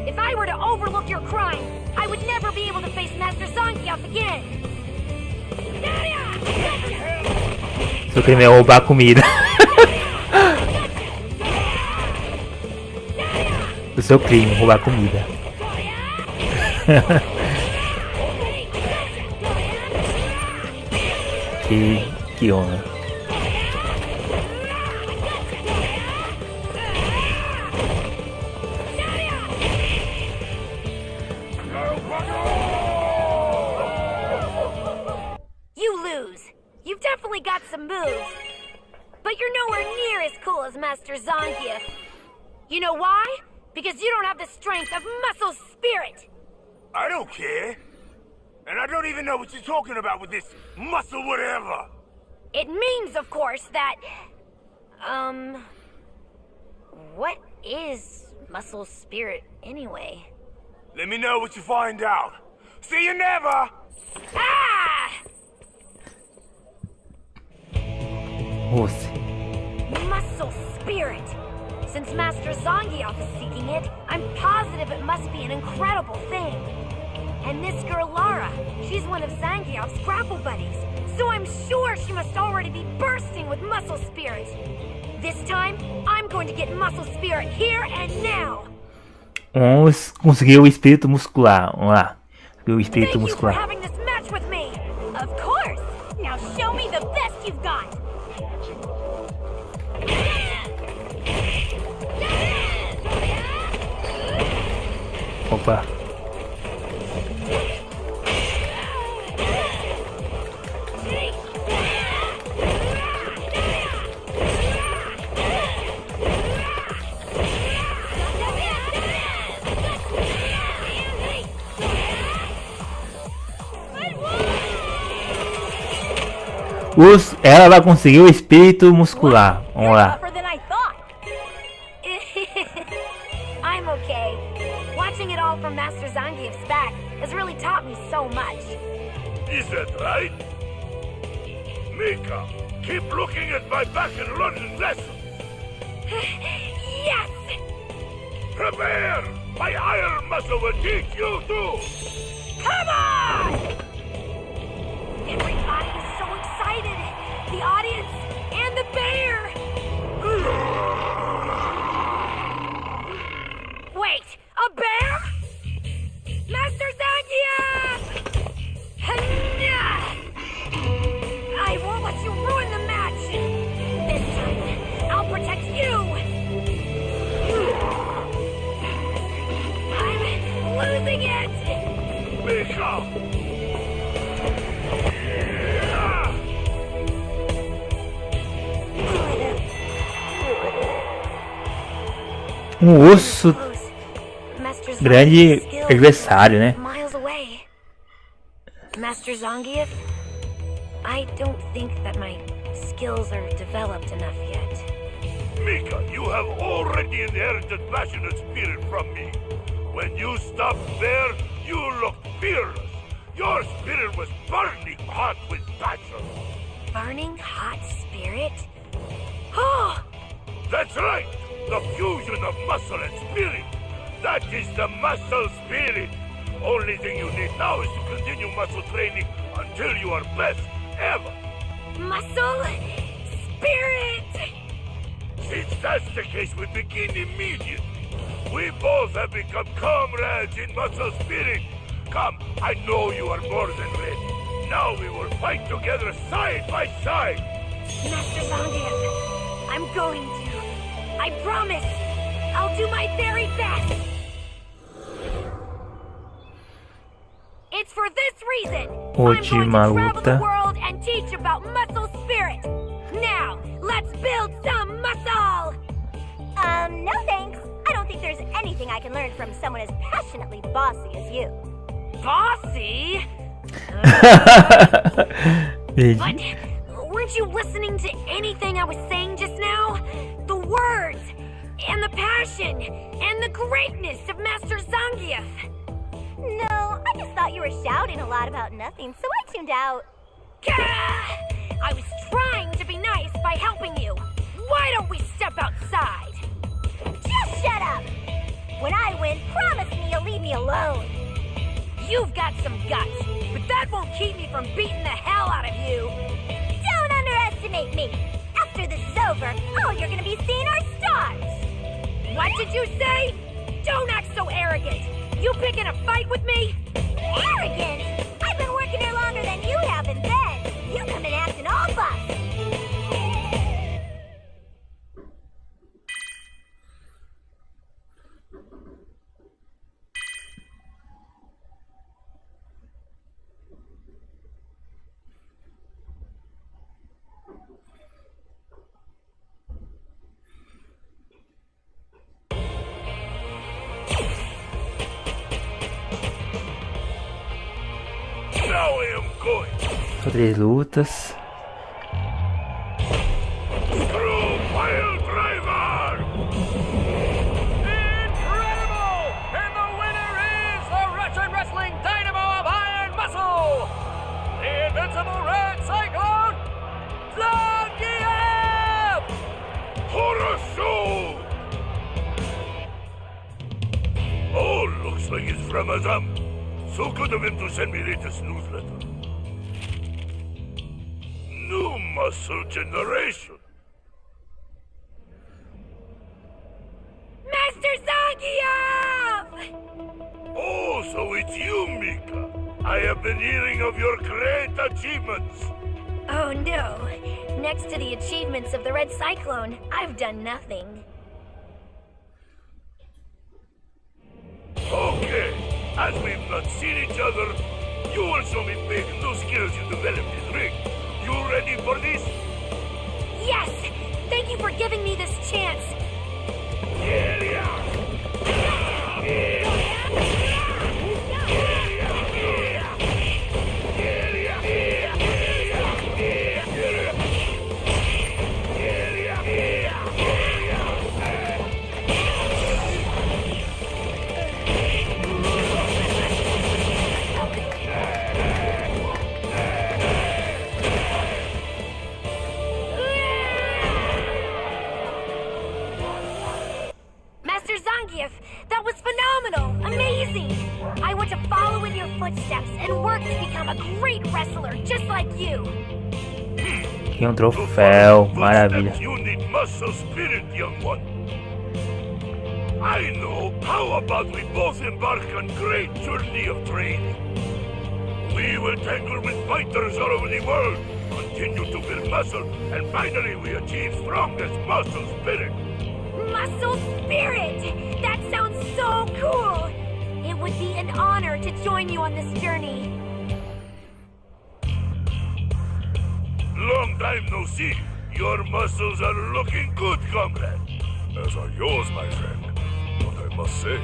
If I were to overlook your crime, I would never be able to face Master Zangief again! Seu crime é roubar comida. O seu crime, roubar comida. Que honra. You lose. You've definitely got some moves. But you're nowhere near as cool as Master Zangief. You know why? Because you don't have the strength of muscle spirit. I don't care. And I don't even know what you're talking about with this muscle whatever. It means, of course, that... What is muscle spirit, anyway? Let me know what you find out. See you never! Ah! Você. Muscle spirit. Since Master Zangief is seeking it, I'm positive it must be an incredible thing. And this girl Lara, she's one of Zangief's grapple buddies, so I'm sure she must already be bursting with muscle spirit. This time, I'm going to get muscle spirit here and now. Vamos conseguir o espírito muscular. Vamos lá. O espírito muscular. Thank you for having this match with me. Of course. Now show me the best you've got. Opa. Ela vai conseguir o espírito muscular. Vamos lá. I'm okay. Watching it all from Master Zangief's back has really taught me so much. Is that right? Mika, keep looking at my back and learning lessons. Yes! Prepare! My iron muscle will teach you too! Come on! Everybody is so excited. The audience and the bear. Wait, a bear? Master Zangief! I won't let you ruin the match. This time, I'll protect you. I'm losing it. Mika! Osso grande adversário, né? Miles away. Master Zangief, I don't think that my skills are developed enough yet. Mika, you have already inherited passionate spirit from me. When you stopped there, you looked fearless. Your spirit was burning hot with passion. Burning hot spirit? Oh! That's right! The fusion of muscle and spirit. That is the muscle spirit. Only thing you need now is to continue muscle training until you are best ever. Muscle spirit! Since that's the case, we begin immediately. We both have become comrades in muscle spirit. Come, I know you are more than ready. Now we will fight together side by side. Master Zangief, I'm going to. I promise. I'll do my very best. It's for this reason. I'm going to travel the world and teach about muscle spirit. Now, let's build some muscle. No thanks. I don't think there's anything I can learn from someone as passionately bossy as you. Bossy? But weren't you listening to anything I was saying just now? The words, and the passion, and the greatness of Master Zangief. No, I just thought you were shouting a lot about nothing, so I tuned out. I was trying to be nice by helping you. Why don't we step outside? Just shut up! When I win, promise me you'll leave me alone. You've got some guts, but that won't keep me from beating the hell out of you. Don't underestimate me. After this is over, all you're gonna be seeing are stars. What did you say? Don't act so arrogant. You picking a fight with me? Arrogant? I've been working here longer than you have, and then you come in acting all buff. Now I am going. Só 3 lutas. Through Pile Driver! Incredible! And the winner is the Russian Wrestling Dynamo of Iron Muscle! The Invincible Red Cyclone, Zangief! Horror Oh, looks like it's from Azam. So good of him to send me latest newsletter. New muscle generation. Master Zangief! Oh, so it's you, Mika. I have been hearing of your great achievements. Oh no. Next to the achievements of the Red Cyclone, I've done nothing. Okay, as we've not seen each other, you will show me big new skills you developed in ring. You ready for this? Yes! Thank you for giving me this chance. That was phenomenal! Amazing! I want to follow in your footsteps and work to become a great wrestler just like you. Aqui troféu, maravilha. You need muscle spirit, young one. I know. How about we both embark on great journey of training? We will tangle with fighters all over the world, continue to build muscle, and finally we achieve strongest muscle spirit. Muscle spirit! That sounds so cool! It would be an honor to join you on this journey. Long time no see. Your muscles are looking good, comrade. As are yours, my friend. But I must say,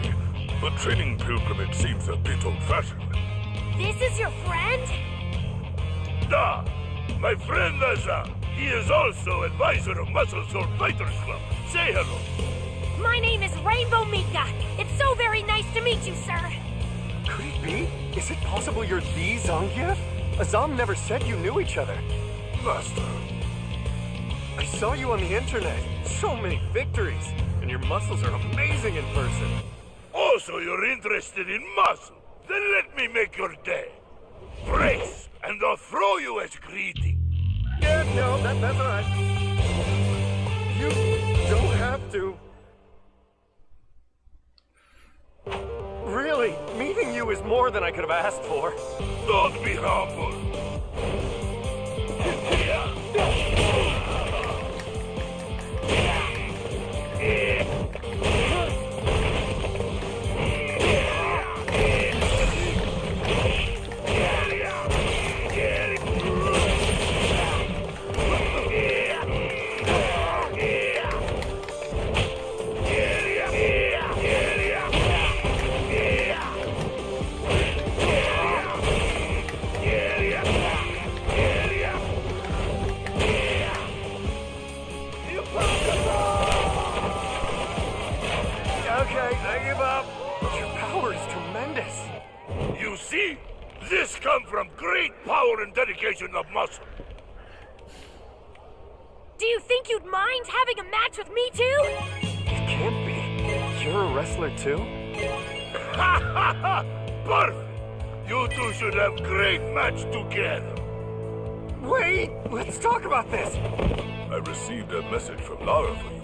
the training pilgrimage seems a bit old-fashioned. This is your friend? Da! My friend Azam. He is also advisor of Muscle Soul Fighters Club. Say hello. My name is Rainbow Mika. It's so very nice to meet you, sir. Could it be? Is it possible you're the Zangief? Azam never said you knew each other. Master. I saw you on the internet. So many victories. And your muscles are amazing in person. Oh, so you're interested in muscle? Then let me make your day. Brace, and I'll throw you as greeting. Yeah, no, that's all right. You don't have to. Really, meeting you is more than I could have asked for. Don't be humble. You see? This comes from great power and dedication of muscle. Do you think you'd mind having a match with me too? It can't be. You're a wrestler too? Ha ha ha! Perfect! You two should have great match together. Wait! Let's talk about this! I received a message from Lara for you,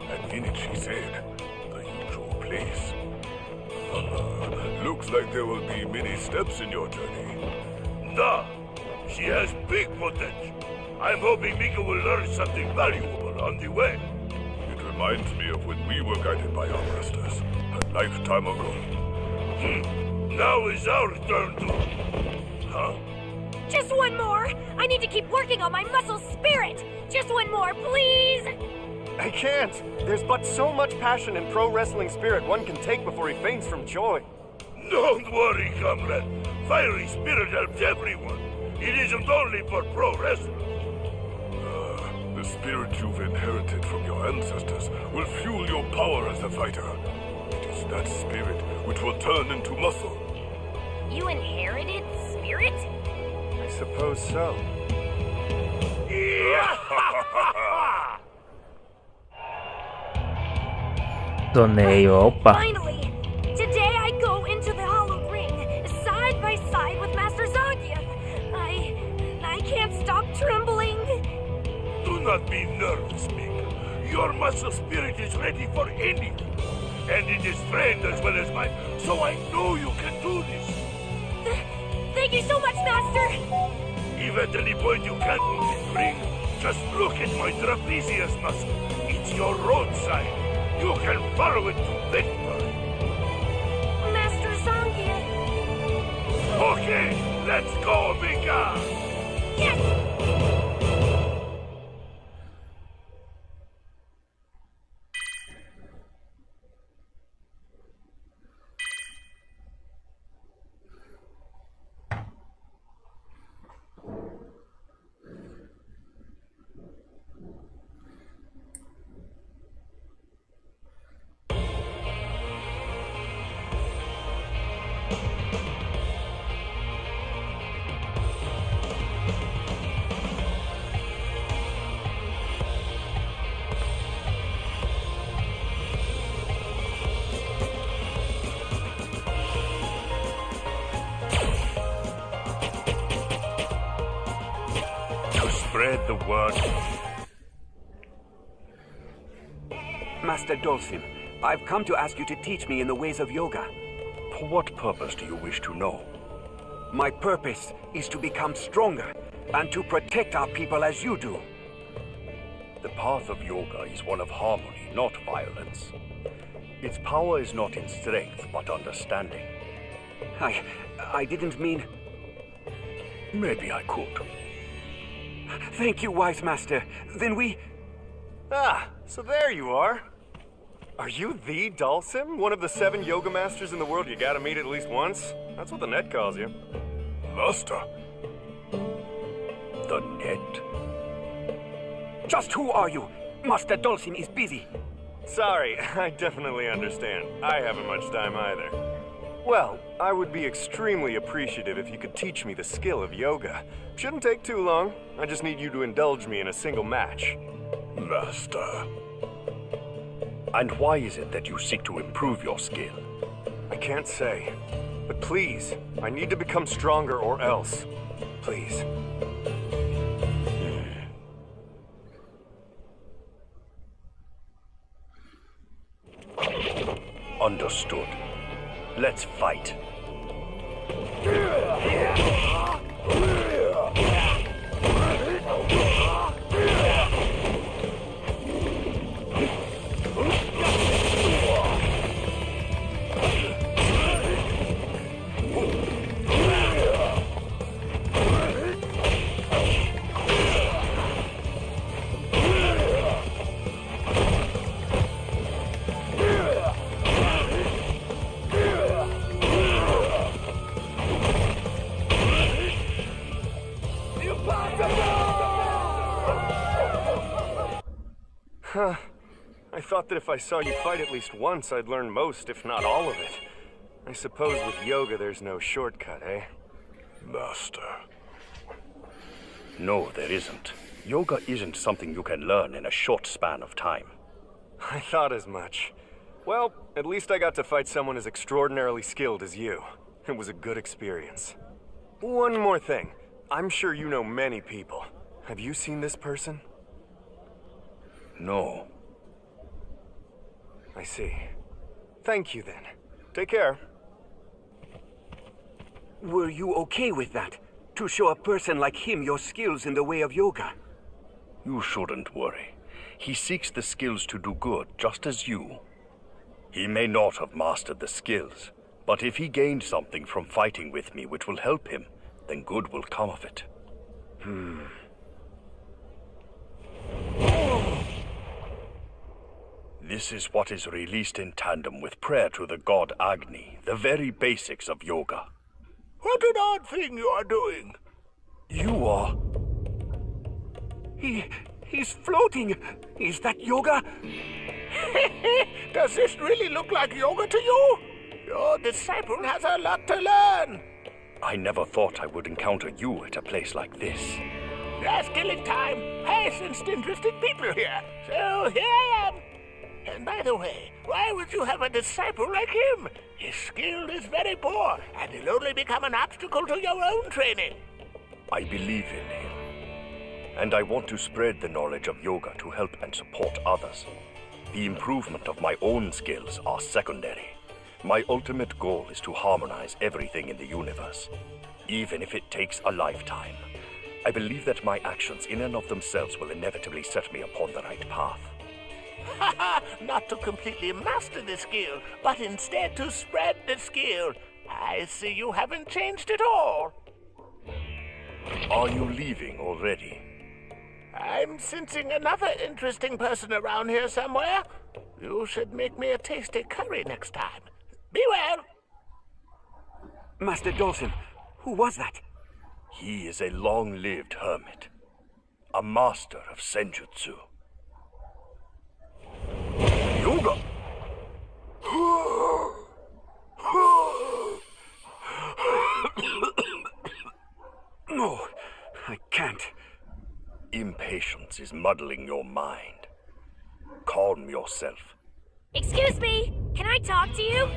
and in it she said, the usual place. Looks like there will be many steps in your journey. Nah, she has big potential. I'm hoping Mika will learn something valuable on the way. It reminds me of when we were guided by our masters, a lifetime ago. Now is our turn to... Huh? Just one more! I need to keep working on my muscle spirit! Just one more, please! I can't! There's but so much passion and pro wrestling spirit one can take before he faints from joy. Don't worry, comrade. Fiery spirit helps everyone. It isn't only for pro wrestlers. The spirit you've inherited from your ancestors will fuel your power as a fighter. It is that spirit which will turn into muscle. You inherited spirit? I suppose so. Torneio, opa. Finally! Today I go into the hollow ring, side by side with Master Zangief. I can't stop trembling. Do not be nervous, Mika. Your muscle spirit is ready for anything. And it is trained as well as mine, so I know you can do this. Thank you so much, Master! If at any point you can't move this ring, just look at my trapezius muscle. It's your road sign. You can follow it to victory. Master Zangief. Okay, let's go, Mika! Yes! Spread the word. Master Dulcim, I've come to ask you to teach me in the ways of yoga. For what purpose do you wish to know? My purpose is to become stronger and to protect our people as you do. The path of yoga is one of harmony, not violence. Its power is not in strength, but understanding. I didn't mean... Maybe I could. Thank you, wise master. Then we... Ah, so there you are. Are you the Dulcim? One of the 7 yoga masters in the world you gotta meet at least once? That's what the net calls you. Master? The net? Just who are you? Master Dulcim is busy. Sorry, I definitely understand. I haven't much time either. Well, I would be extremely appreciative if you could teach me the skill of yoga. Shouldn't take too long. I just need you to indulge me in a single match. Master. And why is it that you seek to improve your skill? I can't say. But please, I need to become stronger or else. Please. Understood. Let's fight. Huh. I thought that if I saw you fight at least once, I'd learn most, if not all of it. I suppose with yoga there's no shortcut, eh? Master. No, there isn't. Yoga isn't something you can learn in a short span of time. I thought as much. Well, at least I got to fight someone as extraordinarily skilled as you. It was a good experience. One more thing. I'm sure you know many people. Have you seen this person? No. I see. Thank you then. Take care. Were you okay with that? To show a person like him your skills in the way of yoga? You shouldn't worry. He seeks the skills to do good, just as you. He may not have mastered the skills, but if he gained something from fighting with me which will help him, then good will come of it. This is what is released in tandem with prayer to the god Agni, the very basics of yoga. What an odd thing you are doing. You are... He's floating. Is that yoga? Does this really look like yoga to you? Your disciple has a lot to learn. I never thought I would encounter you at a place like this. Just killing time. I sensed interested people here, so here I am. And by the way, why would you have a disciple like him? His skill is very poor, and he'll only become an obstacle to your own training. I believe in him. And I want to spread the knowledge of yoga to help and support others. The improvement of my own skills are secondary. My ultimate goal is to harmonize everything in the universe, even if it takes a lifetime. I believe that my actions in and of themselves will inevitably set me upon the right path. Not to completely master the skill, but instead to spread the skill. I see you haven't changed at all. Are you leaving already? I'm sensing another interesting person around here somewhere. You should make me a tasty curry next time. Be well. Master Dawson, who was that? He is a long-lived hermit, a master of senjutsu. Yoga! No, I can't. Impatience is muddling your mind. Calm yourself. Excuse me, can I talk to you?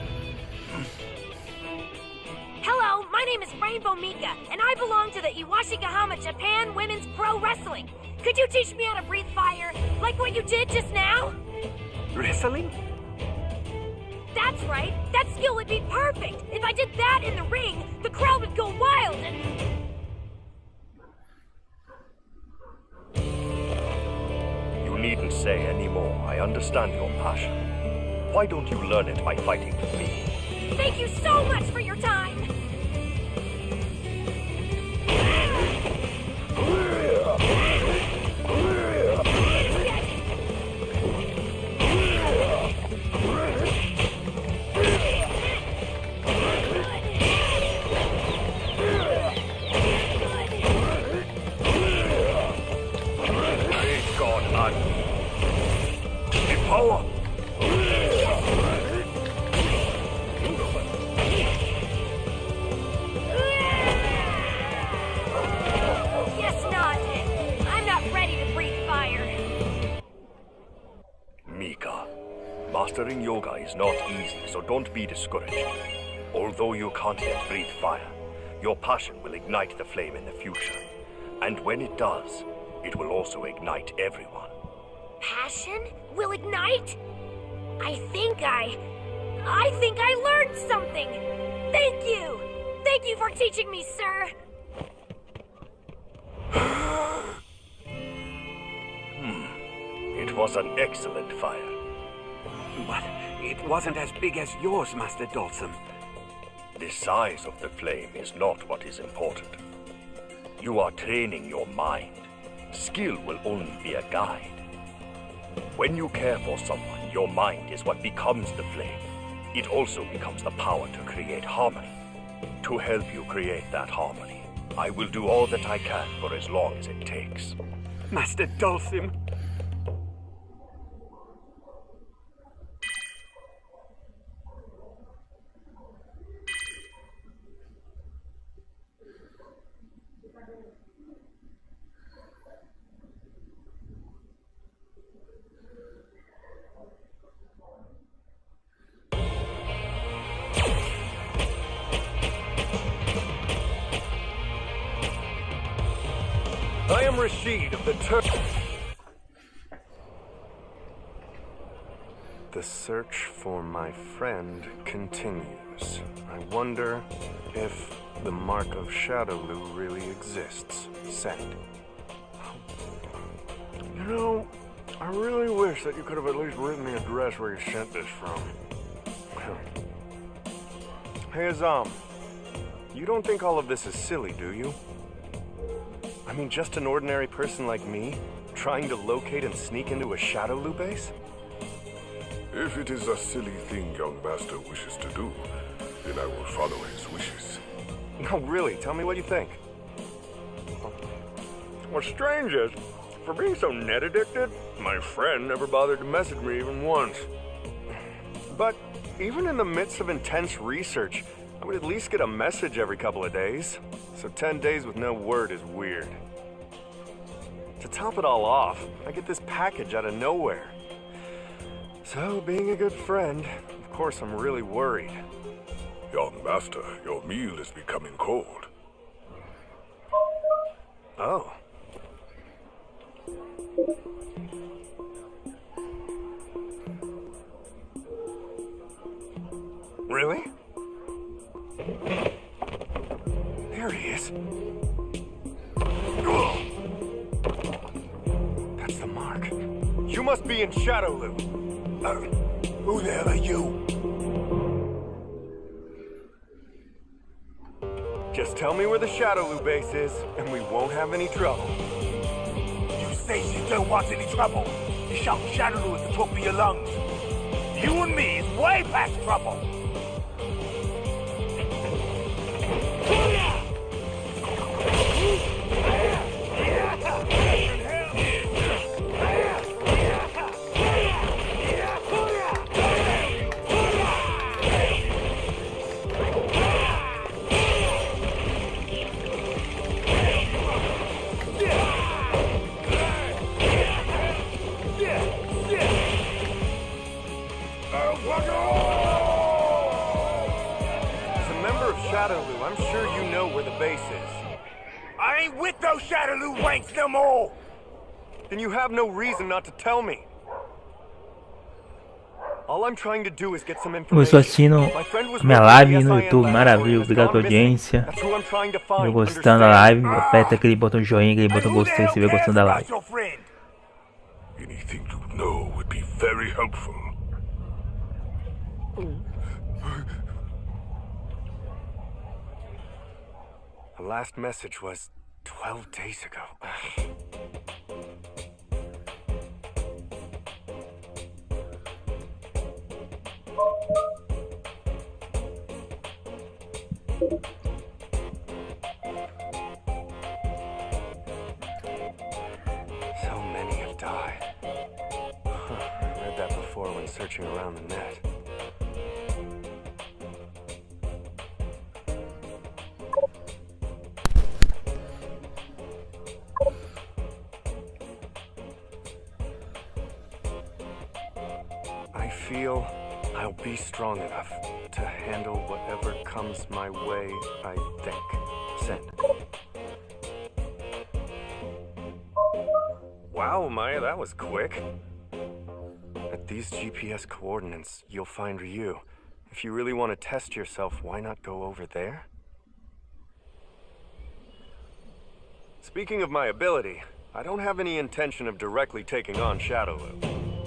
Hello, my name is Rainbow Mika, and I belong to the Iwashigahama Japan Women's Pro Wrestling. Could you teach me how to breathe fire, like what you did just now? Wrestling? That's right, that skill would be perfect. If I did that in the ring, the crowd would go wild and... You needn't say any more. I understand your passion. Why don't you learn it by fighting with me? Thank you so much for your time! Praise God, Agni. The power! Mastering yoga is not easy, so don't be discouraged. Although you can't yet breathe fire, your passion will ignite the flame in the future. And when it does, it will also ignite everyone. Passion will ignite? I think I learned something! Thank you! Thank you for teaching me, sir! It was an excellent fire. But it wasn't as big as yours, Master Dawson. The size of the flame is not what is important. You are training your mind. Skill will only be a guide. When you care for someone, your mind is what becomes the flame. It also becomes the power to create harmony. To help you create that harmony, I will do all that I can for as long as it takes. Master Dawson. Rashid of the The search for my friend continues. I wonder if the mark of Shadowloo really exists. Send. You know, I really wish that you could have at least written the address where you sent this from. Hey, Azam. You don't think all of this is silly, do you? I mean, just an ordinary person like me, trying to locate and sneak into a Shadowloo base? If it is a silly thing young master wishes to do, then I will follow his wishes. No, really, tell me what you think. What's strange is, for being so net addicted, my friend never bothered to message me even once. But even in the midst of intense research, I would at least get a message every couple of days. So 10 days with no word is weird. To top it all off, I get this package out of nowhere. So, being a good friend, of course I'm really worried. Young master, your meal is becoming cold. Oh. Really? There he is. That's the mark. You must be in Shadowloo. Who the hell are you? Just tell me where the Shadowloo base is, and we won't have any trouble. You say she don't want any trouble. You shout Shadowloo at the top of your lungs. You and me is way past trouble. Shadowloo, I'm sure you know where the base is. I ain't with those Shadowloo wanks no more! Then you have no reason not to tell me. All I'm trying to do is get some Eu estou information. assistindo minha live no YouTube, maravilha, obrigado pela audiência. Eu gostando da live, aperta aquele botão joinha, aquele botão gostei se estiver gostando da live. Anything to know would be very helpful. The last message was 12 days ago. So many have died. I read that before when searching around the net. I feel I'll be strong enough to handle whatever comes my way, I think. Send. Wow, Maya, that was quick. At these GPS coordinates, you'll find Ryu. If you really want to test yourself, why not go over there? Speaking of my ability, I don't have any intention of directly taking on Shadowloo.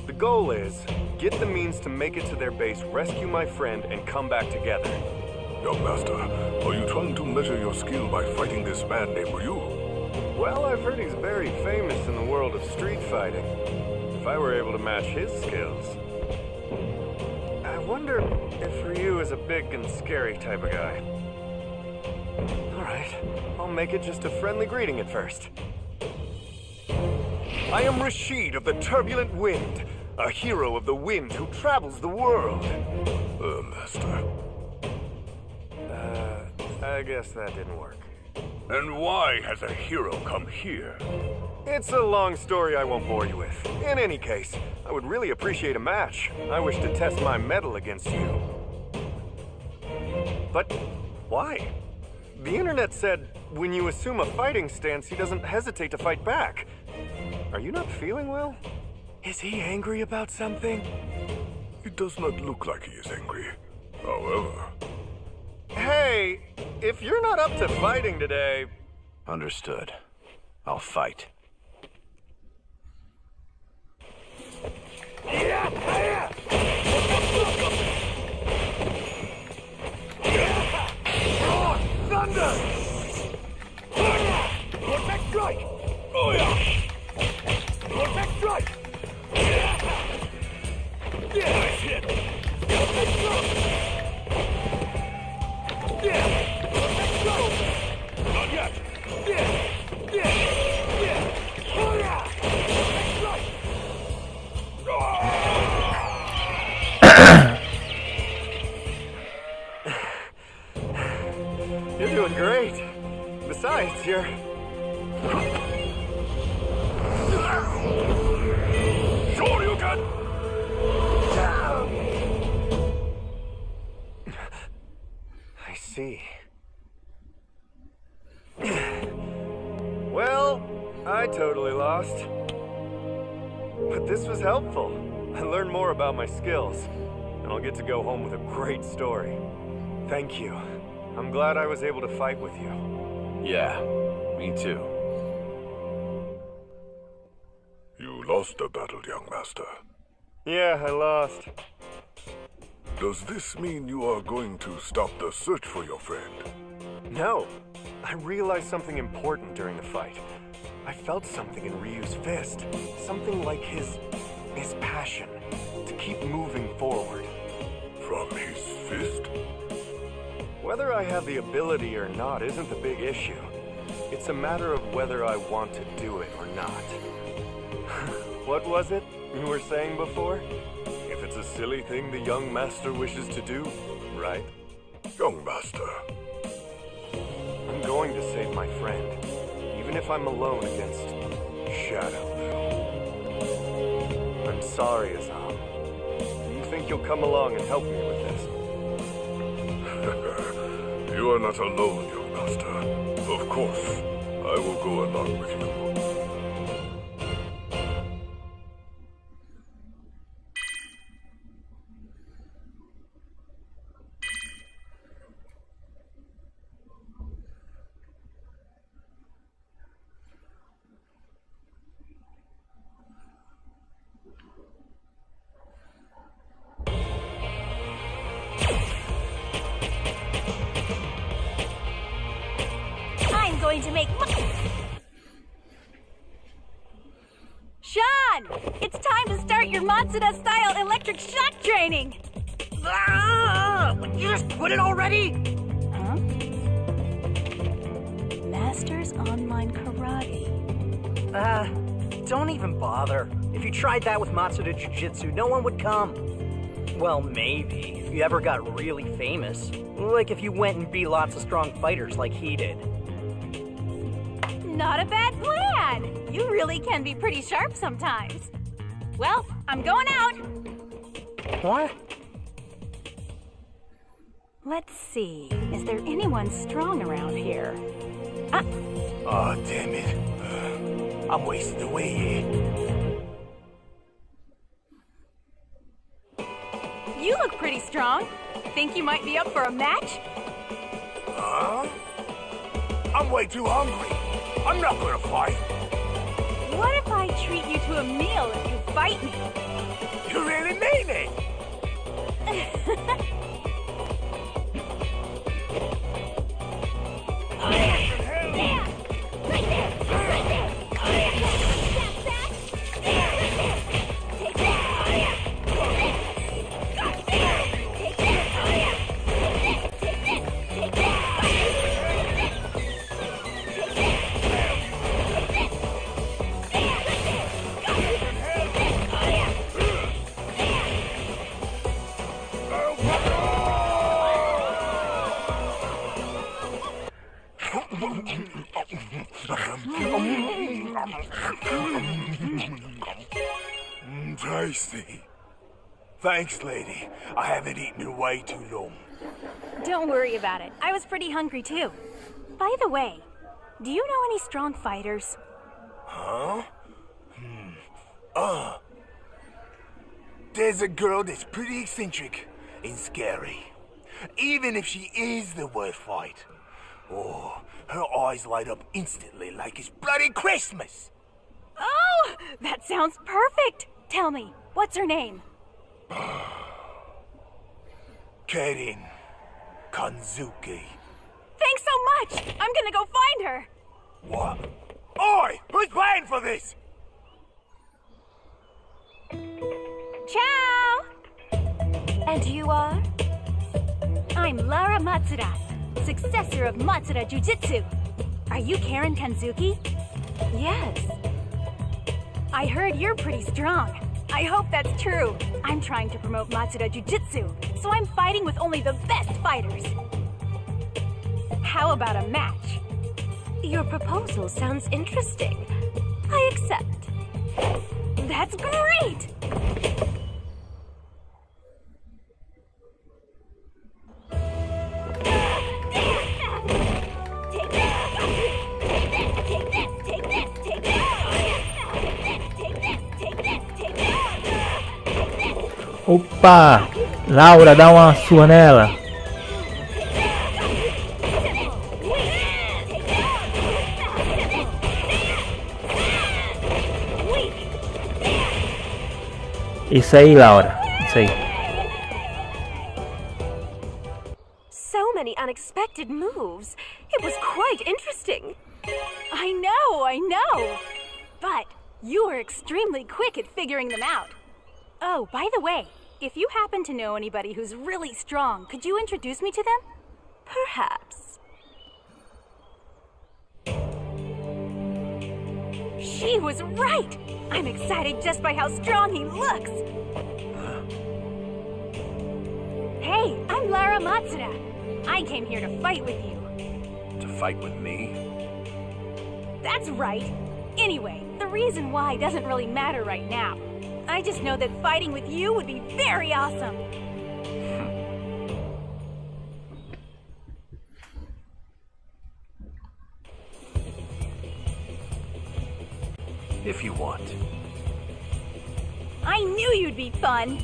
The goal is, get the means to make it to their base, rescue my friend, and come back together. Young master, are you trying to measure your skill by fighting this man named Ryu? Well, I've heard he's very famous in the world of street fighting. If I were able to match his skills... I wonder if Ryu is a big and scary type of guy. Alright, I'll make it just a friendly greeting at first. I am Rashid of the Turbulent Wind, a hero of the wind who travels the world. Master. I guess that didn't work. And why has a hero come here? It's a long story I won't bore you with. In any case, I would really appreciate a match. I wish to test my mettle against you. But why? The internet said when you assume a fighting stance, he doesn't hesitate to fight back. Are you not feeling well? Is he angry about something? It does not look like he is angry. However... Hey, if you're not up to fighting today... Understood. I'll fight. Thunder! Vortex strike! Oh yeah! Vortex strike! Nice hit! Vortex strike! Vortex strike! Not yet! Oh yeah! Vortex strike! You're doing great. Besides, you're... Sure you can! I see. Well, I totally lost. But this was helpful. I learned more about my skills, and I'll get to go home with a great story. Thank you. I'm glad I was able to fight with you. Yeah, me too. You lost the battle, young master. Yeah, I lost. Does this mean you are going to stop the search for your friend? No. I realized something important during the fight. I felt something in Ryu's fist. Something like his passion to keep moving forward. From his fist? Whether I have the ability or not isn't the big issue. It's a matter of whether I want to do it or not. What was it you were saying before? If it's a silly thing the young master wishes to do, right? Young master. I'm going to save my friend, even if I'm alone against Shadow. I'm sorry, Azam. Do you think you'll come along and help me with this? You are not alone, young master. Of course, I will go along with you. Going to make Sean! It's time to start your Matsuda-style electric shock training! Ah! Would you just quit it already? Huh? Master's Online Karate. Don't even bother. If you tried that with Matsuda Jiu-Jitsu, no one would come. Well, maybe, if you ever got really famous. Like if you went and beat lots of strong fighters like he did. Not a bad plan! You really can be pretty sharp sometimes. Well, I'm going out! What? Let's see. Is there anyone strong around here? Oh, damn it. I'm wasting away here. You look pretty strong. Think you might be up for a match? Huh? I'm way too hungry. I'm not gonna fight. What if I treat you to a meal if you fight me? You really mean it? Tasty. Thanks, lady. I haven't eaten in way too long. Don't worry about it. I was pretty hungry too. By the way, do you know any strong fighters? Huh? There's a girl that's pretty eccentric and scary. Even if she is the worst fight. Oh, her eyes light up instantly like it's bloody Christmas. Oh, that sounds perfect. Tell me, what's her name? Karin Kanzuki. Thanks so much. I'm gonna go find her. What? Oi! Who's paying for this? Ciao! And you are? I'm Lara Matsuda, successor of Matsuda Jiu-Jitsu. Are you Karin Kanzuki? Yes. I heard you're pretty strong. I hope that's true. I'm trying to promote Matsuda Jiu-Jitsu, so I'm fighting with only the best fighters. How about a match? Your proposal sounds interesting. I accept. That's great! Opa! Laura, dá uma surra nela. Isso aí, Laura. Isso aí. So many unexpected moves. It was quite interesting. I know. But you were extremely quick at figuring them out. Oh, by the way, if you happen to know anybody who's really strong, could you introduce me to them? Perhaps. She was right! I'm excited just by how strong he looks! Hey, I'm Lara Matsuda. I came here to fight with you. To fight with me? That's right. Anyway, the reason why doesn't really matter right now. I just know that fighting with you would be very awesome. If you want. I knew you'd be fun.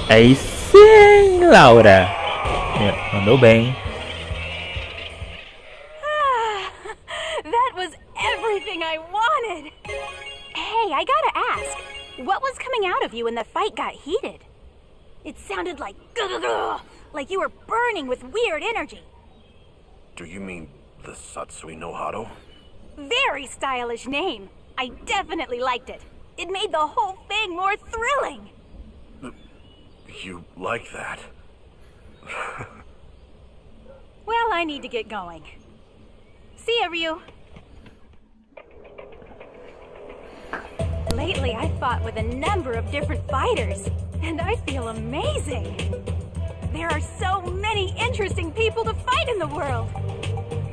Aí sim, Laura. Mandou bem. That was everything I wanted. Hey, I gotta ask, what was coming out of you when the fight got heated? It sounded like you were burning with weird energy. Do you mean the Satsui no Hado? Very stylish name. I definitely liked it. It made the whole thing more thrilling. You like that? Well, I need to get going. See ya, Ryu. Lately, I've fought with a number of different fighters, and I feel amazing. There are so many interesting people to fight in the world.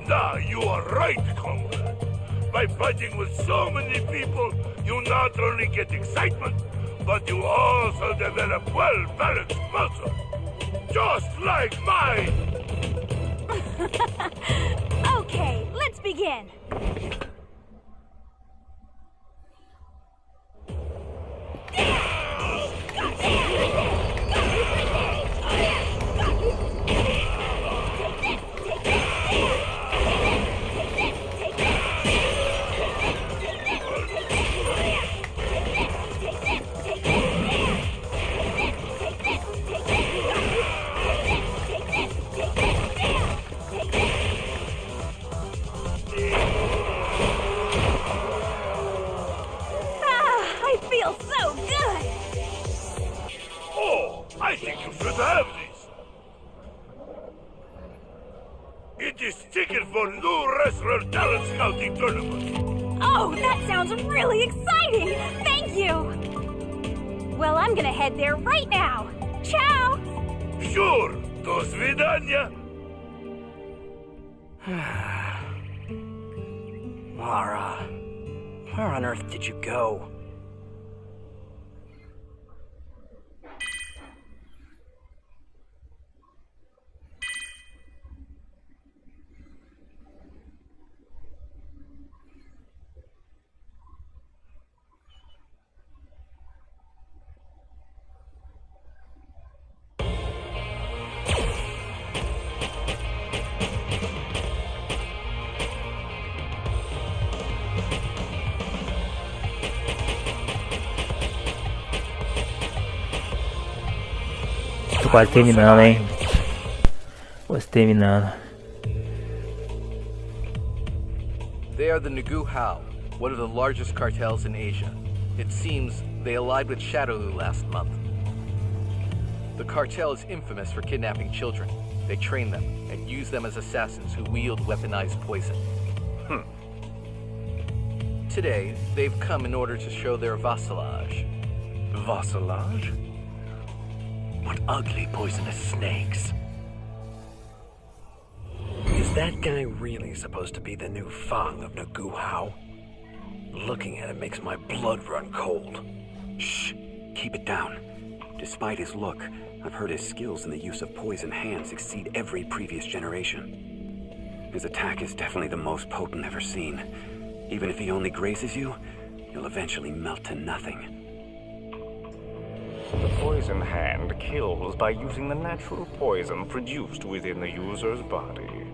Nah, you are right, comrade. By fighting with so many people, you not only get excitement, but you also develop well-balanced muscle. Just like mine! Okay, let's begin. have this. It is ticket for new wrestler talent scouting tournament. Oh, that sounds really exciting! Thank you! Well, I'm gonna head there right now. Ciao! Sure, do svidania. Lara, where on earth did you go? Tô quase terminando, hein? Quase terminando. They are the Nagu Hao, one of the largest cartels in Asia. It seems they allied with Shadowloo last month. The cartel is infamous for kidnapping children. They train them and use them as assassins who wield weaponized poison. Today, they've come in order to show their vassalage. Vassalage? What ugly poisonous snakes. Is that guy really supposed to be the new Fang of Nagu Hao? Looking at him makes my blood run cold. Shh, keep it down. Despite his look, I've heard his skills in the use of poison hands exceed every previous generation. His attack is definitely the most potent ever seen. Even if he only grazes you, you'll eventually melt to nothing. The poison hand kills by using the natural poison produced within the user's body.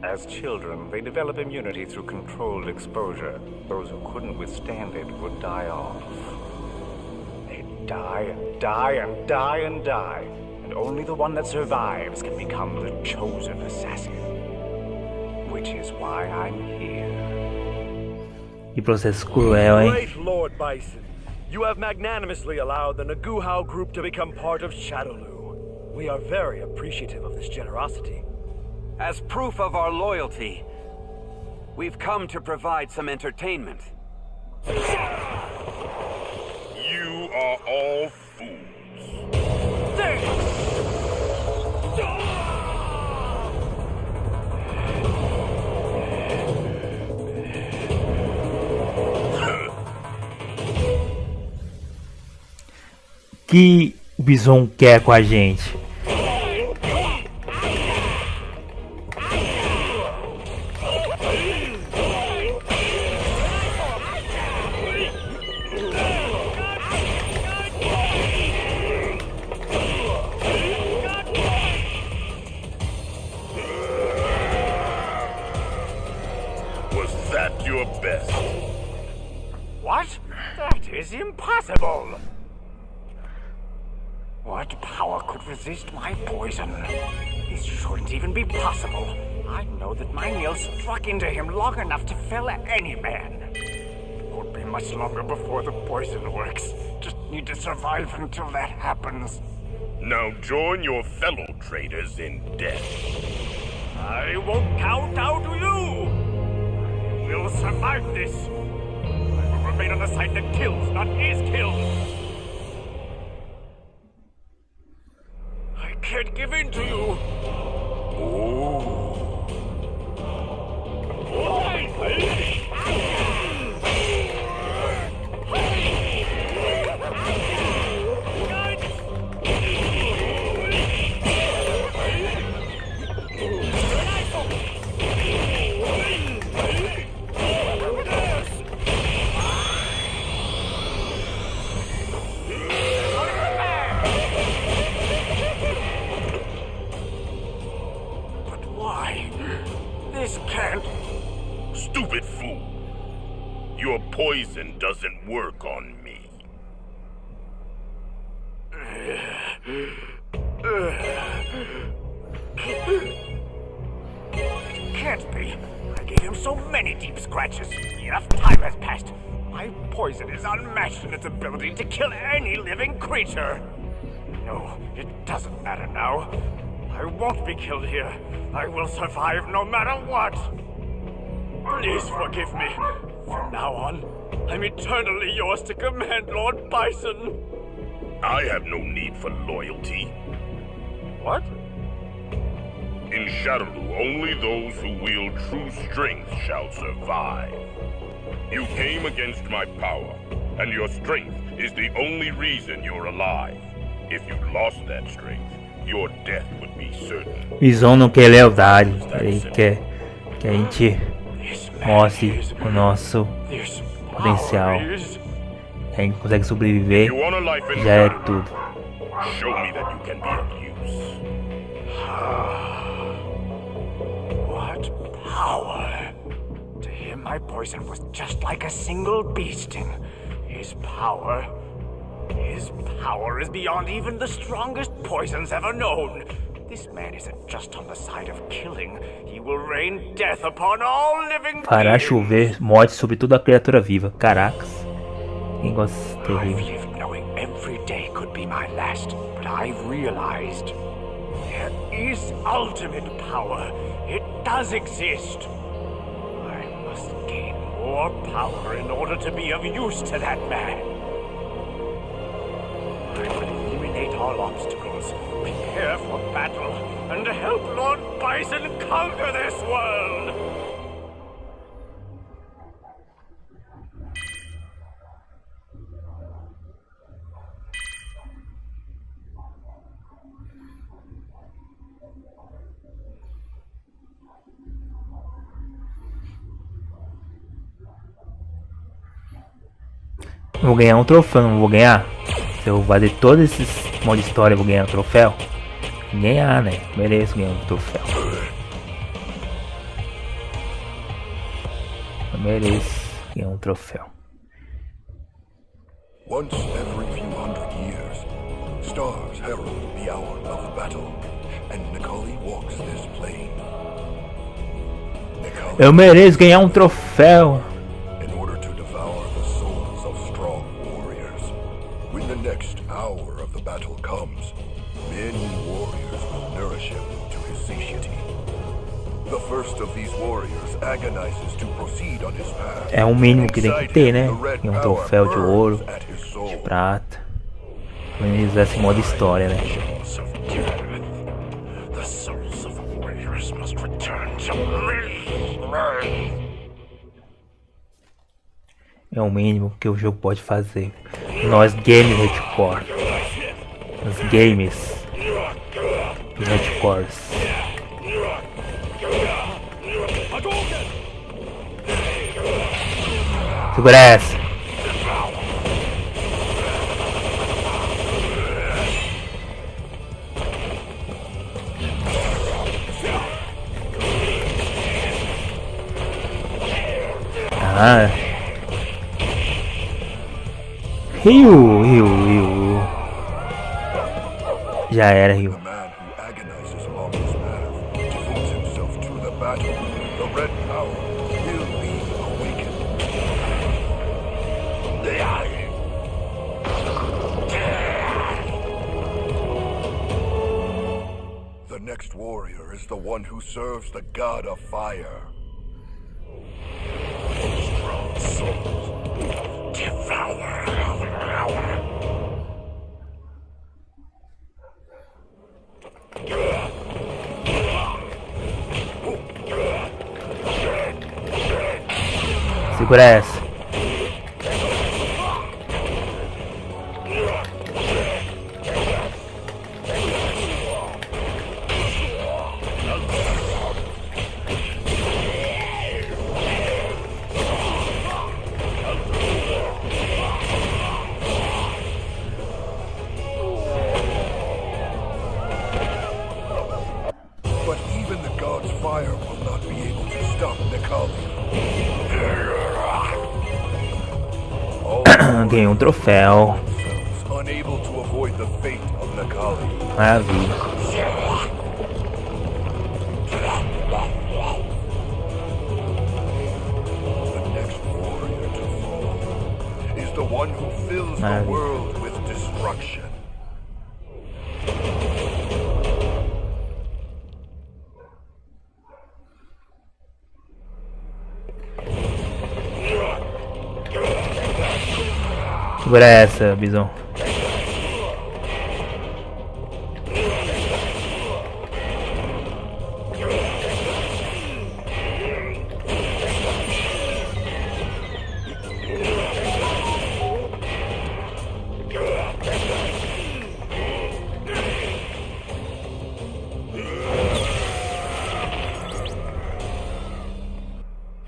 As children, they develop immunity through controlled exposure. Those who couldn't withstand it would die off. They die and die and die and die, and only the one that survives can become the chosen assassin. Which is why I'm here. Que processo cruel, hein? Great Lord Bison, you have magnanimously allowed the Nagu Hao group to become part of Shadowloo. We are very appreciative of this generosity. As proof of our loyalty, we've come to provide some entertainment. You are all fools. Que o Bison quer com a gente? Was that your best? What? That is impossible! What power could resist my poison? This shouldn't even be possible. I know that my nail struck into him long enough to fell any man. It won't be much longer before the poison works. Just need to survive until that happens. Now join your fellow traitors in death. I won't count out to you! I will survive this. I will remain on the side that kills, not is killed. I can't give in to you. Stupid fool. Your poison doesn't work on me. It can't be. I gave him so many deep scratches. Enough time has passed. My poison is unmatched in its ability to kill any living creature. No, it doesn't matter now. I won't be killed here. I will survive no matter what. Please forgive me. From now on, I'm eternally yours to command, Lord Bison. I have no need for loyalty. What? In Shadowloo, only those who wield true strength shall survive. You came against my power, and your strength is the only reason you're alive. If you lost that strength, your death would be certain. Visão não quer lealdade, ele quer que a gente mostre o nosso potencial. A gente consegue sobreviver, já é tudo. Show me that you can be of use. What power? To him, my poison was just like a single bee sting. His power is beyond even the strongest poisons ever known. This man isn't just on the side of killing. He will rain death upon all living beings. Fará chover morte sobre toda criatura viva. Caracas. Que negócio terrível. I've lived knowing every day could be my last, but I've realized there is ultimate power. It does exist. I must gain more power in order to be of use to that man. I will eliminate all obstacles, prepare for battle, and help Lord Bison conquer this world! Vou ganhar um troféu, não vou ganhar? Se eu fazer todos esses modos de história, eu vou ganhar um troféu? Ganhar, né? Mereço ganhar um troféu. Eu mereço ganhar um troféu. Once every few hundred years, stars herald the hour of battle, and Nikali walks this plane. Eu mereço ganhar um troféu. When the next hour of the battle comes, many warriors will nourish him to his satiety. The first of these warriors agonizes to proceed on his path. É o mínimo que tem que ter, né? E um troféu de ouro, de prata. Amenizar esse modo história, né? The souls of warriors must return to me. É o mínimo que o jogo pode fazer. Nós games hardcore. Os games hardcores. Segura essa. Ah. Rio. Já era, Rio. The next warrior is the one who serves the god of fire. Strong soul. Devour. Segura essa. But even the god's fire will not be able to stop Nikali. Ganhei um troféu. Unable to avoid the fate of Nikali. Maravilha. The next warrior to fall is the one who fills the world with destruction. Segura essa, Bison.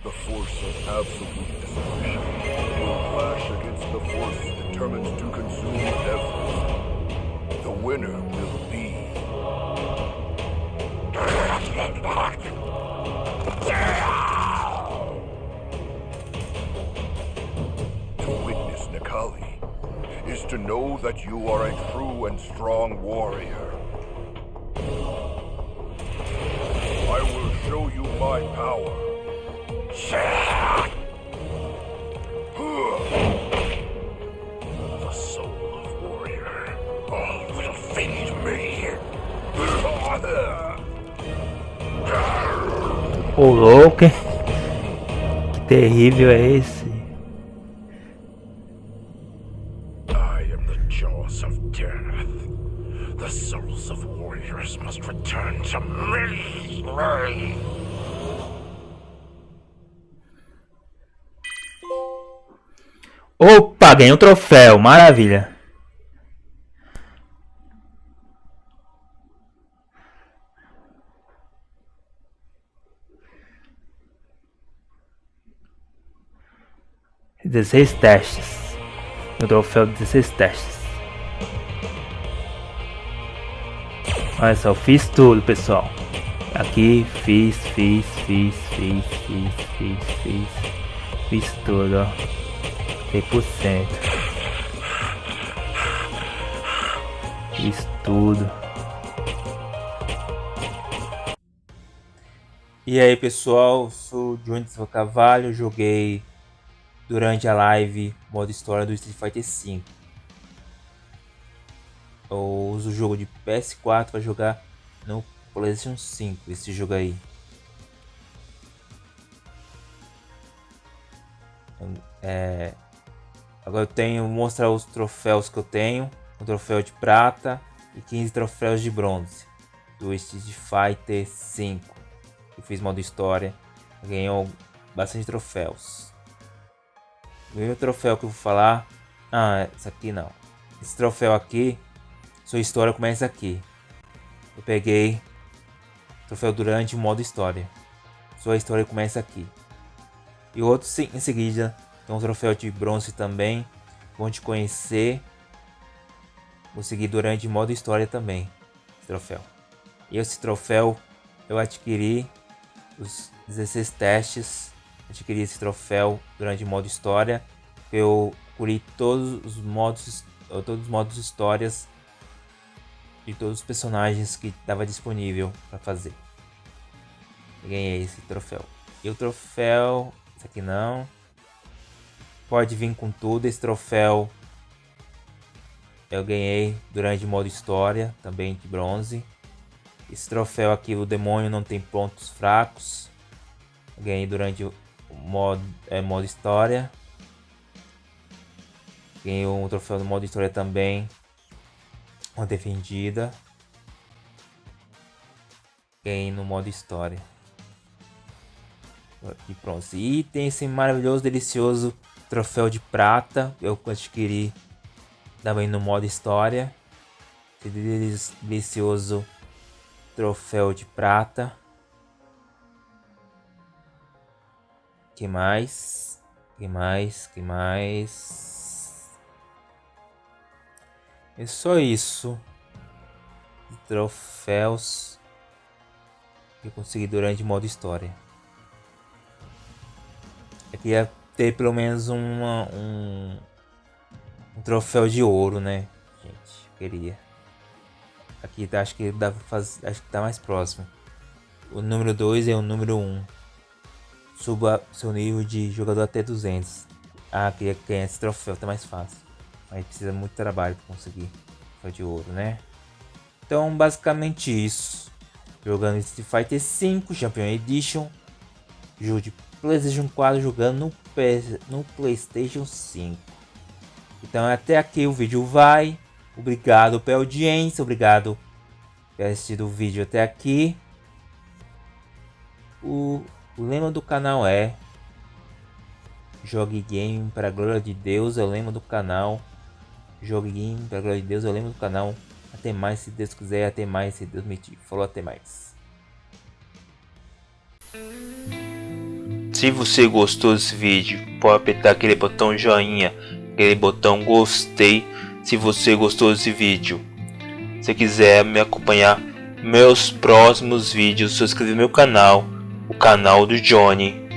The force of absolute destruction will clash against the force determined to consume everything. The winner will be... To witness Nikali is to know that you are a true and strong warrior. I will show you my power. The soul of warrior. All will feed me. Ô louco, que terrível é esse? I am the jaws of death. The souls of warriors must return to me. Opa, ganhei um troféu, maravilha. Dezesseis testes. O troféu de 16 testes. Olha só, eu fiz tudo, pessoal. Aqui fiz tudo, ó. 100%. Fiz tudo. E aí, pessoal, sou o Johnny Carneiro, joguei durante a live modo história do Street Fighter 5. Eu uso o jogo de PS4 para jogar no PlayStation 5, esse jogo aí. Agora eu vou mostrar os troféus que eu tenho. Um troféu de prata e 15 troféus de bronze do Street Fighter 5. Eu fiz modo história, ganhou bastante troféus. O primeiro troféu que eu vou falar, esse aqui não. Esse troféu aqui, sua história começa aqui. Eu peguei troféu durante o modo história. Sua história começa aqui. E outro em seguida tem um troféu de bronze também. Vão te conhecer. Vou seguir durante o modo história também. Esse troféu. E esse troféu eu adquiri os 16 testes. Adquiri esse troféu durante o modo história. Eu curi todos os modos histórias de todos os personagens que estava disponível para fazer. Eu ganhei esse troféu. E o troféu, esse aqui não. Pode vir com tudo. Esse troféu eu ganhei durante o modo história, também de bronze. Esse troféu aqui, o demônio não tem pontos fracos. Eu ganhei durante o modo história. Ganhei um troféu no modo história também. Uma defendida. Ganhei no modo história. E pronto. E tem esse maravilhoso, delicioso troféu de prata. Eu adquiri também no modo história. Esse delicioso troféu de prata. Que mais? É só isso. Troféus que eu consegui durante o modo história. Eu queria ter pelo menos um troféu de ouro, né, gente? Eu queria. Aqui tá, acho que dá pra fazer, acho que tá mais próximo. O número 2 é o número 1. Suba seu nível de jogador até 200. Queria ganhar esse troféu, tá mais fácil. Mas precisa muito trabalho para conseguir troféu de ouro, né? Então, basicamente isso. Jogando Street Fighter 5 Champion Edition. Jogo de PlayStation 4 jogando no PlayStation 5. Então até aqui o vídeo vai. Obrigado pela audiência, obrigado por assistir o vídeo até aqui. O lema do canal é Jogue Game para a glória de Deus, é o lema do canal. Jogue Game para a glória de Deus, é o lema do canal. Até mais se Deus quiser, até mais se Deus permitir. Falou, até mais. Se você gostou desse vídeo, pode apertar aquele botão joinha, aquele botão gostei. Se você gostou desse vídeo, se quiser me acompanhar meus próximos vídeos, se inscrever no meu canal, o canal do Johnny.